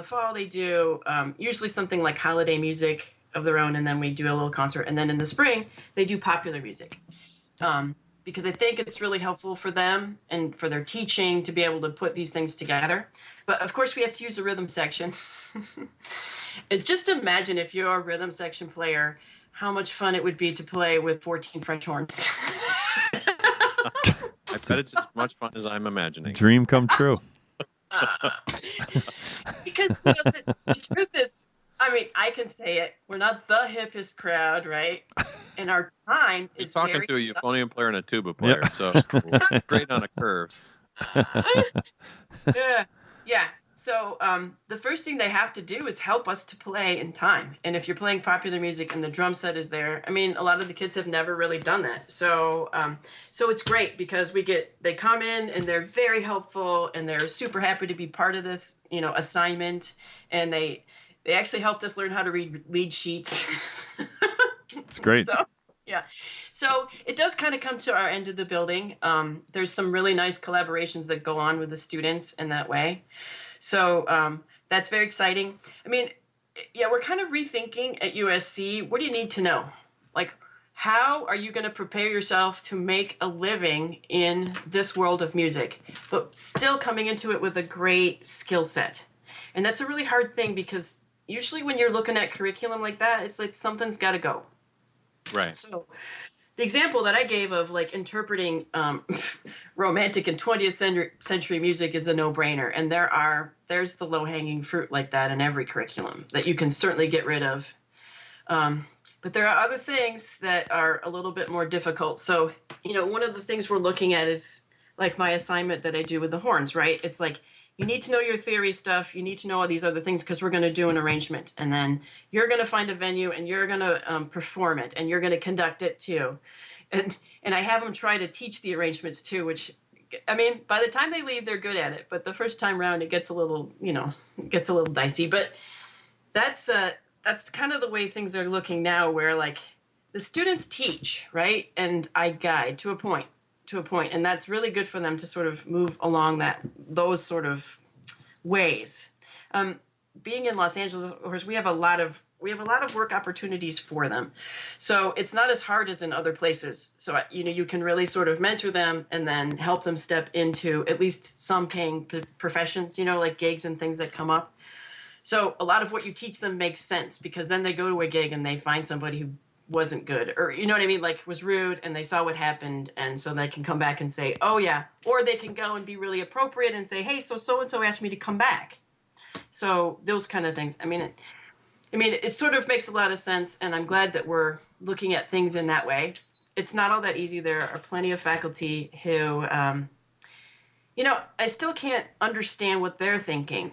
fall, they do usually something like holiday music of their own, and then we do a little concert. And then in the spring, they do popular music. Because I think it's really helpful for them and for their teaching to be able to put these things together. But of course, we have to use a rhythm section. And just imagine, if you're a rhythm section player, how much fun it would be to play with 14 French horns. I bet it's as much fun as I'm imagining. Dream come true. Because the truth is, I mean, I can say it, we're not the hippest crowd, right? And our time is talking very to a euphonium player and a tuba player, so straight on a curve. Yeah. So the first thing they have to do is help us to play in time. And if you're playing popular music and the drum set is there, I mean, a lot of the kids have never really done that. So it's great because they come in and they're very helpful and they're super happy to be part of this, assignment. And they They actually helped us learn how to read lead sheets. It's great. So, yeah. So it does kind of come to our end of the building. There's some really nice collaborations that go on with the students in that way. So that's very exciting. I mean, yeah, we're kind of rethinking at USC. What do you need to know? Like, how are you going to prepare yourself to make a living in this world of music, but still coming into it with a great skill set? And that's a really hard thing, because usually when you're looking at curriculum like that, it's like something's got to go. Right. So the example that I gave of like interpreting romantic and 20th century music is a no-brainer. And there's the low-hanging fruit like that in every curriculum that you can certainly get rid of. But there are other things that are a little bit more difficult. So, one of the things we're looking at is like my assignment that I do with the horns, right? It's like, you need to know your theory stuff. You need to know all these other things, because we're going to do an arrangement. And then you're going to find a venue and you're going to perform it, and you're going to conduct it too. And I have them try to teach the arrangements too, which, I mean, by the time they leave, they're good at it. But the first time around, it gets a little, dicey. But that's kind of the way things are looking now, where like the students teach, right? And I guide to a point. And that's really good for them to sort of move along those sort of ways. Being in Los Angeles, of course, we have a lot of work opportunities for them. So it's not as hard as in other places. So, you can really sort of mentor them and then help them step into at least some paying professions, like gigs and things that come up. So a lot of what you teach them makes sense, because then they go to a gig and they find somebody who wasn't good, or you know what I mean, like was rude, and they saw what happened, and so they can come back and say, oh yeah, or they can go and be really appropriate and say, hey, so and so asked me to come back. So those kind of things. I mean, it sort of makes a lot of sense, and I'm glad that we're looking at things in that way. It's not all that easy. There are plenty of faculty who, I still can't understand what they're thinking.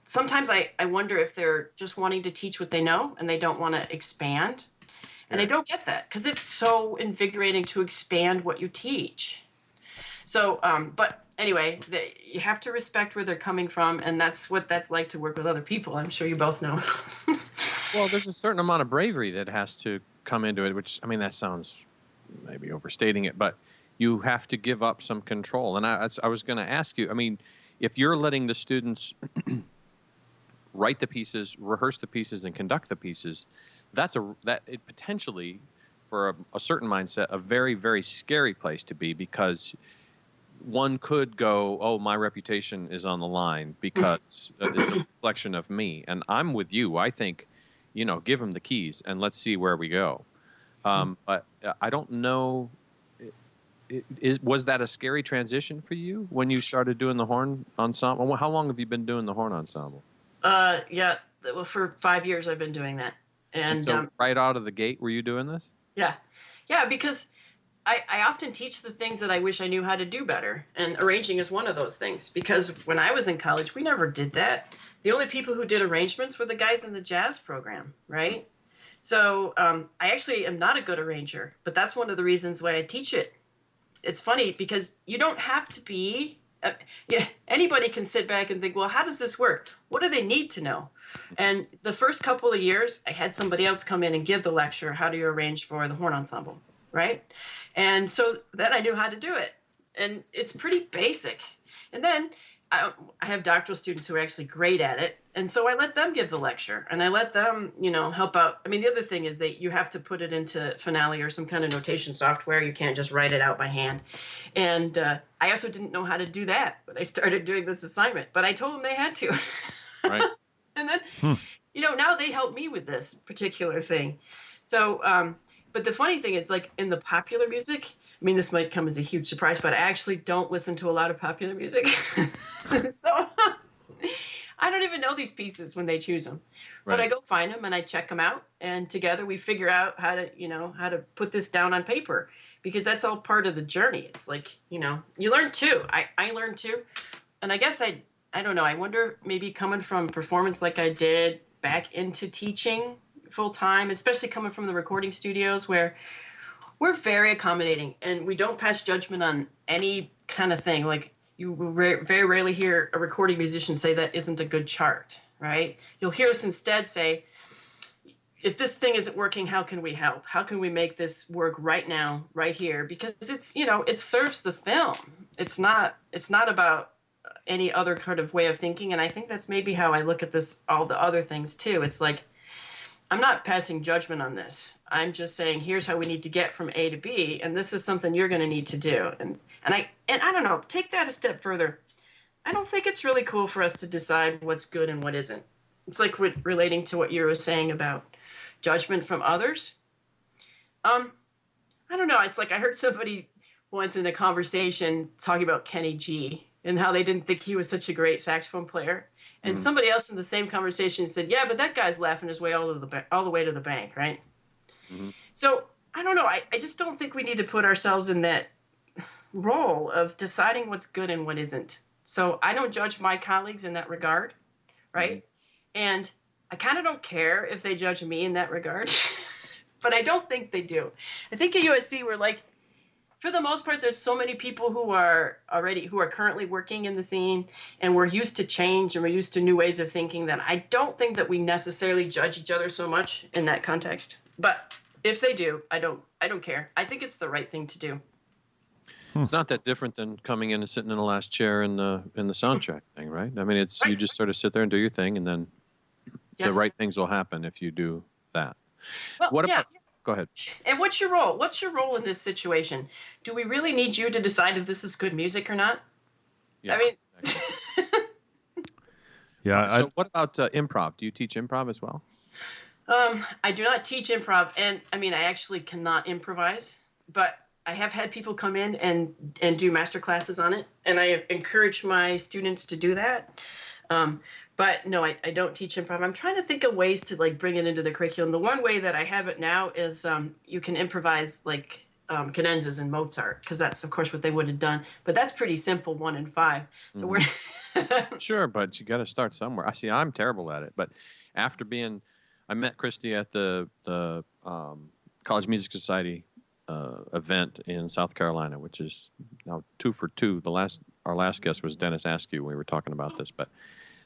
Sometimes I wonder if they're just wanting to teach what they know and they don't want to expand. And I don't get that, because it's so invigorating to expand what you teach. So, but anyway, you have to respect where they're coming from, and that's what that's like to work with other people. I'm sure you both know. Well, there's a certain amount of bravery that has to come into it, which, I mean, that sounds maybe overstating it, but you have to give up some control. And I was going to ask you, I mean, if you're letting the students write the pieces, rehearse the pieces, and conduct the pieces, it potentially, for a certain mindset, a very, very scary place to be, because one could go, oh, my reputation is on the line because it's a reflection of me. And I'm with you. I think, give them the keys and let's see where we go. But I don't know, was that a scary transition for you when you started doing the horn ensemble? How long have you been doing the horn ensemble? Yeah, well, for 5 years I've been doing that. And so right out of the gate, were you doing this? Yeah, because I often teach the things that I wish I knew how to do better. And arranging is one of those things, because when I was in college, we never did that. The only people who did arrangements were the guys in the jazz program, right? So I actually am not a good arranger, but that's one of the reasons why I teach it. It's funny, because you don't have to be... anybody can sit back and think, well, how does this work? What do they need to know? And the first couple of years, I had somebody else come in and give the lecture, how do you arrange for the horn ensemble, right? And so then I knew how to do it. And it's pretty basic. And then I have doctoral students who are actually great at it. And so I let them give the lecture, and I let them, help out. I mean, the other thing is that you have to put it into Finale or some kind of notation software. You can't just write it out by hand. And I also didn't know how to do that when I started doing this assignment, but I told them they had to. Right. And then, now they help me with this particular thing. So, but the funny thing is, like in the popular music, I mean, this might come as a huge surprise, but I actually don't listen to a lot of popular music. So I don't even know these pieces when they choose them. Right. But I go find them and I check them out, and together we figure out how to put this down on paper, because that's all part of the journey. It's like, you learn too. I learned too. And I guess I don't know. I wonder, maybe coming from performance like I did back into teaching full time, especially coming from the recording studios, where we're very accommodating and we don't pass judgment on any kind of thing. Like, you very rarely hear a recording musician say that isn't a good chart, right? You'll hear us instead say, if this thing isn't working, how can we help? How can we make this work right now, right here? Because it's, it serves the film. It's not about any other kind of way of thinking. And I think that's maybe how I look at this, all the other things too. It's like, I'm not passing judgment on this. I'm just saying, here's how we need to get from A to B. And this is something you're going to need to do. And I don't know, take that a step further. I don't think it's really cool for us to decide what's good and what isn't. It's like relating to what you were saying about judgment from others. I don't know. It's like I heard somebody once in a conversation talking about Kenny G and how they didn't think he was such a great saxophone player. And somebody else in the same conversation said, yeah, but that guy's laughing his way all the way to the bank, right? Mm-hmm. So I don't know. I just don't think we need to put ourselves in that role of deciding what's good and what isn't. So I don't judge my colleagues in that regard, right? Mm-hmm. And I kind of don't care if they judge me in that regard, but I don't think they do. I think at USC we're like, for the most part, there's so many people who are currently working in the scene, and we're used to change and we're used to new ways of thinking that I don't think that we necessarily judge each other so much in that context. But if they do, I don't care. I think it's the right thing to do. It's not that different than coming in and sitting in the last chair in the soundtrack thing, right? I mean, it's right. You just sort of sit there and do your thing, and then the right things will happen if you do that. Well, what about? Go ahead. And what's your role? What's your role in this situation? Do we really need you to decide if this is good music or not? Yeah, I mean, exactly. Yeah. So what about improv? Do you teach improv as well? I do not teach improv, and I mean, I actually cannot improvise, but I have had people come in and do master classes on it, and I encourage my students to do that. But no, I don't teach improv. I'm trying to think of ways to like bring it into the curriculum. The one way that I have it now is you can improvise like cadenzas in Mozart, because that's of course what they would have done. But that's pretty simple, 1 and 5. So we're sure, but you got to start somewhere. I see. I'm terrible at it, but after I met Kristy at the College Music Society event in South Carolina, which is now 2 for 2. Our last guest was Dennis Askew. We were talking about this, but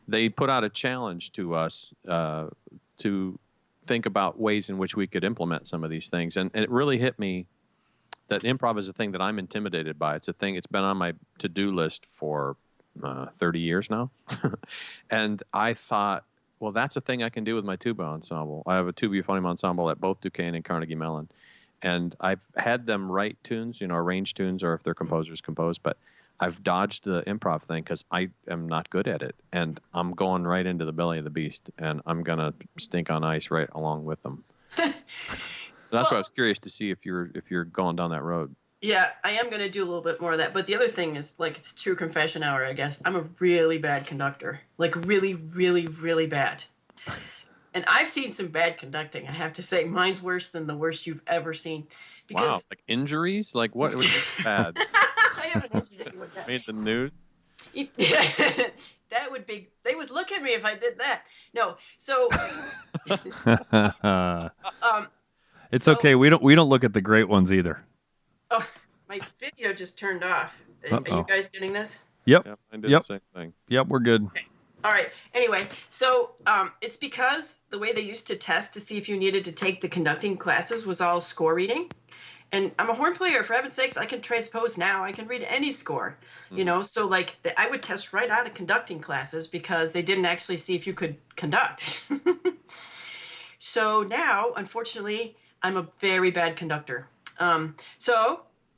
they put out a challenge to us to think about ways in which we could implement some of these things. And it really hit me that improv is a thing that I'm intimidated by. It's a thing, it's been on my to-do list for 30 years now. And I thought, well, that's a thing I can do with my tuba ensemble. I have a tuba euphonium ensemble at both Duquesne and Carnegie Mellon. And I've had them write tunes, arrange tunes, or if they're composers, compose, but I've dodged the improv thing because I am not good at it, and I'm going right into the belly of the beast, and I'm gonna stink on ice right along with them. That's why I was curious to see if you're going down that road. Yeah, I am gonna do a little bit more of that. But the other thing is, like, it's true confession hour, I guess. I'm a really bad conductor, like really, really, really bad. And I've seen some bad conducting, I have to say. Mine's worse than the worst you've ever seen. Because... Wow, like injuries? Like what was bad? I haven't injured anyone yet. Made the news? That would be... They would look at me if I did that. No, so... It's okay. We don't look at the great ones either. Oh, my video just turned off. Are you guys getting this? Yep. Yeah, I did the same thing. Yep, we're good. Okay. All right. Anyway, so it's because the way they used to test to see if you needed to take the conducting classes was all score reading. And I'm a horn player, for heaven's sakes. I can transpose now. I can read any score, So like I would test right out of conducting classes because they didn't actually see if you could conduct. So now, unfortunately, I'm a very bad conductor.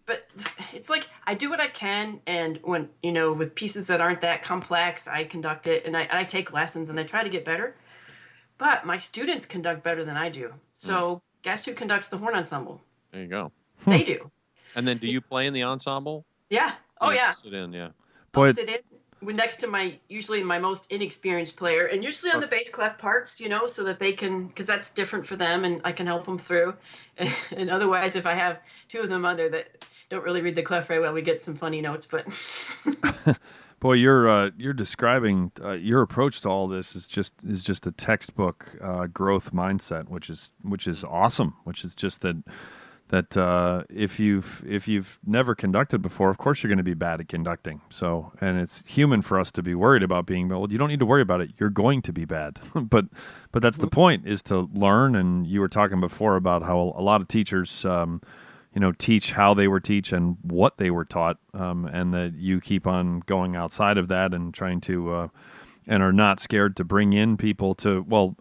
But it's like I do what I can, and when with pieces that aren't that complex, I conduct it, and I take lessons, and I try to get better. But my students conduct better than I do. So guess who conducts the horn ensemble? There you go. They do. And then, do you play in the ensemble? Yeah. Oh yeah. Sit in, yeah. I'll sit in next to usually my most inexperienced player, and usually on the bass clef parts, so that they can, because that's different for them, and I can help them through. And otherwise, if I have 2 of them on there that don't really read the clef very well, we get some funny notes. But boy, you're describing your approach to all this is just a textbook growth mindset, which is awesome. Which is just that that if you've never conducted before, of course you're going to be bad at conducting. So, and it's human for us to be worried about being bad. Well, you don't need to worry about it. You're going to be bad. but that's the point, is to learn. And you were talking before about how a lot of teachers, teach how they were taught and what they were taught, and that you keep on going outside of that and trying to, and are not scared to bring in people to, well,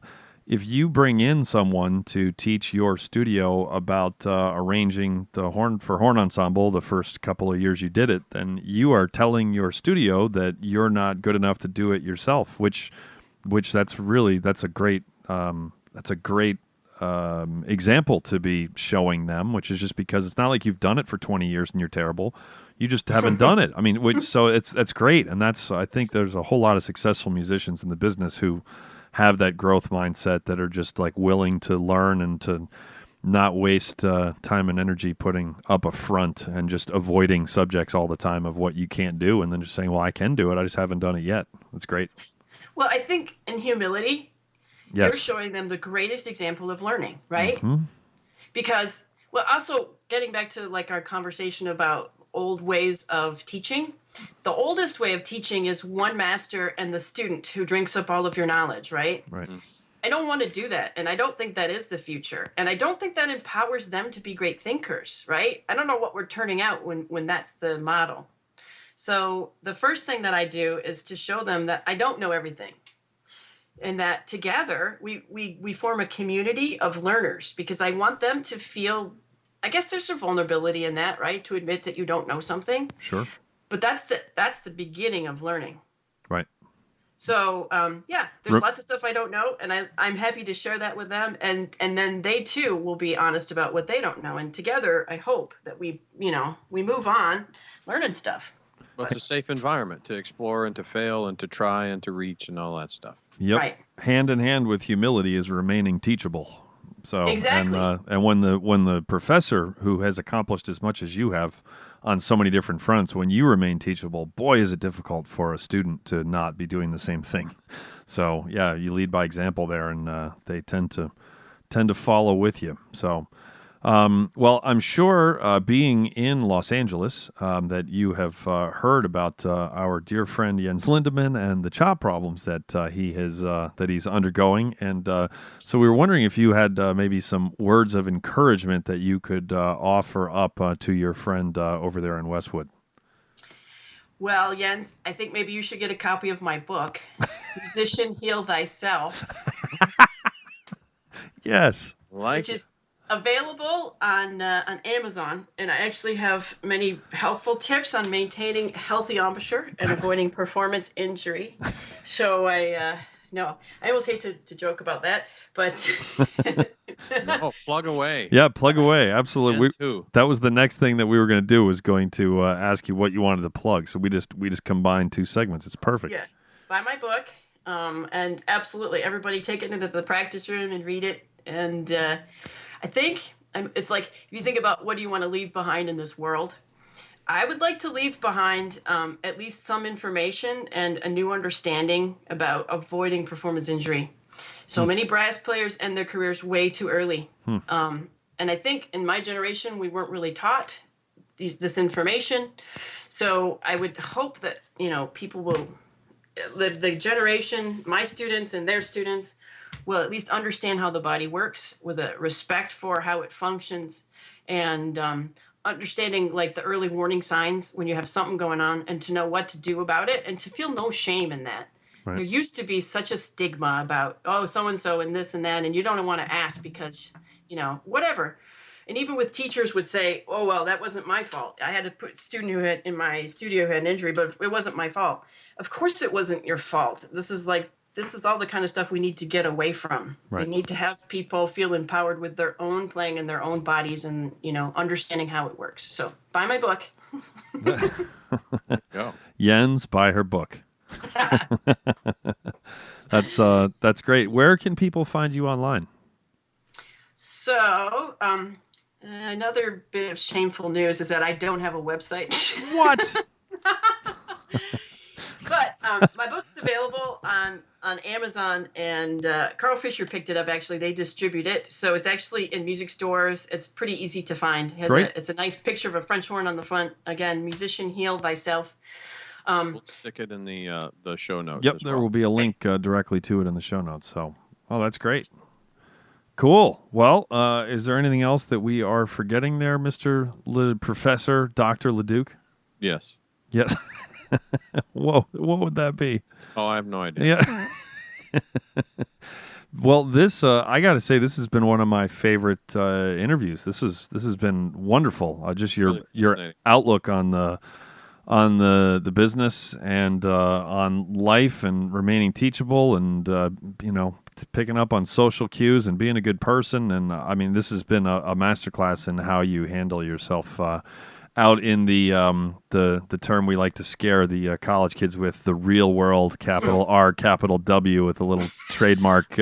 if you bring in someone to teach your studio about arranging the horn ensemble the first couple of years you did it, then you are telling your studio that you're not good enough to do it yourself, which that's a great example to be showing them, which is just because it's not like you've done it for 20 years and you're terrible. You just haven't done it. I mean, so that's great. And I think there's a whole lot of successful musicians in the business who have that growth mindset, that are just like willing to learn and to not waste time and energy putting up a front and just avoiding subjects all the time of what you can't do, and then just saying, well, I can do it, I just haven't done it yet. That's great. Well, I think in humility, yes, you're showing them the greatest example of learning, right? Mm-hmm. Because, well, also getting back to like our conversation about old ways of teaching, the oldest way of teaching is one master and the student who drinks up all of your knowledge, right? Right. I don't want to do that, and I don't think that is the future, and I don't think that empowers them to be great thinkers, right? I don't know what we're turning out when that's the model. So the first thing that I do is to show them that I don't know everything, and that together we form a community of learners, because I want them to feel, I guess there's a vulnerability in that, right? To admit that you don't know something. Sure. But that's the beginning of learning. Right. So, there's lots of stuff I don't know, and I'm happy to share that with them. And then they, too, will be honest about what they don't know. And together, I hope that we move on learning stuff. Well, it's a safe environment to explore and to fail and to try and to reach and all that stuff. Yep. Right. Hand in hand with humility is remaining teachable. So, exactly. And when the professor who has accomplished as much as you have on so many different fronts, when you remain teachable, boy, is it difficult for a student to not be doing the same thing. So, yeah, you lead by example there, and they tend to follow with you. So, well, I'm sure being in Los Angeles that you have heard about our dear friend Jens Lindemann and the chop problems that he's undergoing, and so we were wondering if you had maybe some words of encouragement that you could offer up to your friend over there in Westwood. Well, Jens, I think maybe you should get a copy of my book, Musician Heal Thyself. Yes. Which is available on Amazon, and I actually have many helpful tips on maintaining healthy embouchure and avoiding performance injury. So I almost hate to joke about that, but no, plug away. Yeah, plug away. Absolutely. That was the next thing that we were going to do, was going to ask you what you wanted to plug. So we just combined two segments. It's perfect. Yeah, buy my book, and absolutely everybody take it into the practice room and read it. And I think it's like, if you think about what do you want to leave behind in this world, I would like to leave behind at least some information and a new understanding about avoiding performance injury. So many brass players end their careers way too early. And I think in my generation, we weren't really taught this information. So I would hope that, people will, the generation, my students and their students, will at least understand how the body works, with a respect for how it functions, and understanding like the early warning signs when you have something going on, and to know what to do about it, and to feel no shame in that. Right. There used to be such a stigma about, oh, so-and-so and this and that, and you don't want to ask because, whatever. And even with teachers would say, oh, well, that wasn't my fault. I had a student who had in my studio who had an injury, but it wasn't my fault. Of course it wasn't your fault. This is all the kind of stuff we need to get away from. Right. We need to have people feel empowered with their own playing in their own bodies, and, understanding how it works. So buy my book. Go. Jens, buy her book. That's great. Where can people find you online? So, another bit of shameful news is that I don't have a website. What? But my book is available on on Amazon, and Carl Fisher picked it up. Actually, they distribute it, so it's actually in music stores. It's pretty easy to find. It's a nice picture of a French horn on the front. Again, musician, heal thyself. We'll stick it in the show notes. Yep, there will be a link directly to it in the show notes. So, that's great. Cool. Well, is there anything else that we are forgetting there, Mr. Professor Dr. LaDuke? Yes. Yes. Whoa, what would that be? Oh, I have no idea. Yeah. Well, this I got to say, this has been one of my favorite interviews. This has been wonderful. Just your outlook on the business and on life and remaining teachable and picking up on social cues and being a good person. And I mean, this has been a masterclass in how you handle yourself out in the term we like to scare the college kids with, the real world, capital R, capital W, with a little trademark,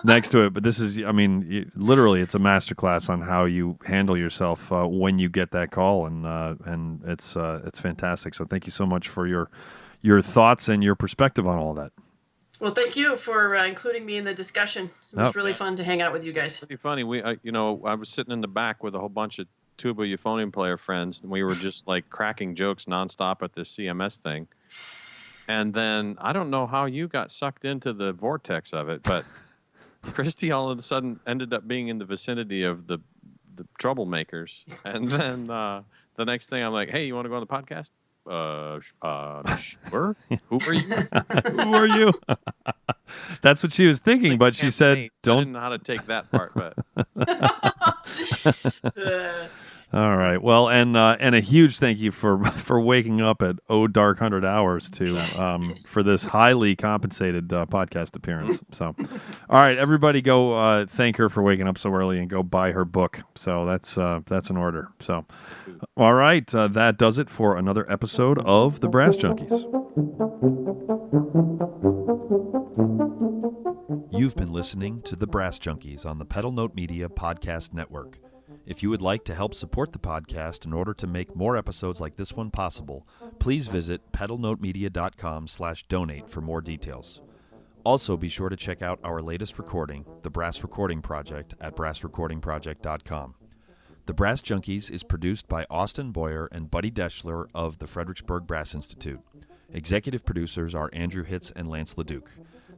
next to it. But this is, I mean, literally, it's a masterclass on how you handle yourself when you get that call, and it's fantastic. So thank you so much for your thoughts and your perspective on all that. Well, thank you for including me in the discussion. It was really fun to hang out with you guys. It's pretty funny. I was sitting in the back with a whole bunch of tuba euphonium player friends, and we were just like cracking jokes nonstop at this CMS thing. And then I don't know how you got sucked into the vortex of it, but Kristy all of a sudden ended up being in the vicinity of the troublemakers. And then the next thing I'm like, hey, you want to go on the podcast? Sure. Who are you? Who are you? That's what she was thinking, but she said, "Don't." I didn't know how to take that part, but. All right. Well, and a huge thank you for waking up at dark 100 hours for this highly compensated podcast appearance. So, all right, everybody, go thank her for waking up so early and go buy her book. So that's an order. So, all right, that does it for another episode of the Brass Junkies. You've been listening to the Brass Junkies on the Pedal Note Media Podcast Network. If you would like to help support the podcast in order to make more episodes like this one possible, please visit pedalnotemedia.com/donate for more details. Also, be sure to check out our latest recording, The Brass Recording Project, at brassrecordingproject.com. The Brass Junkies is produced by Austin Boyer and Buddy Deschler of the Fredericksburg Brass Institute. Executive producers are Andrew Hitz and Lance LaDuke.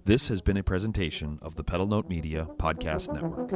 This has been a presentation of the Pedal Note Media Podcast Network.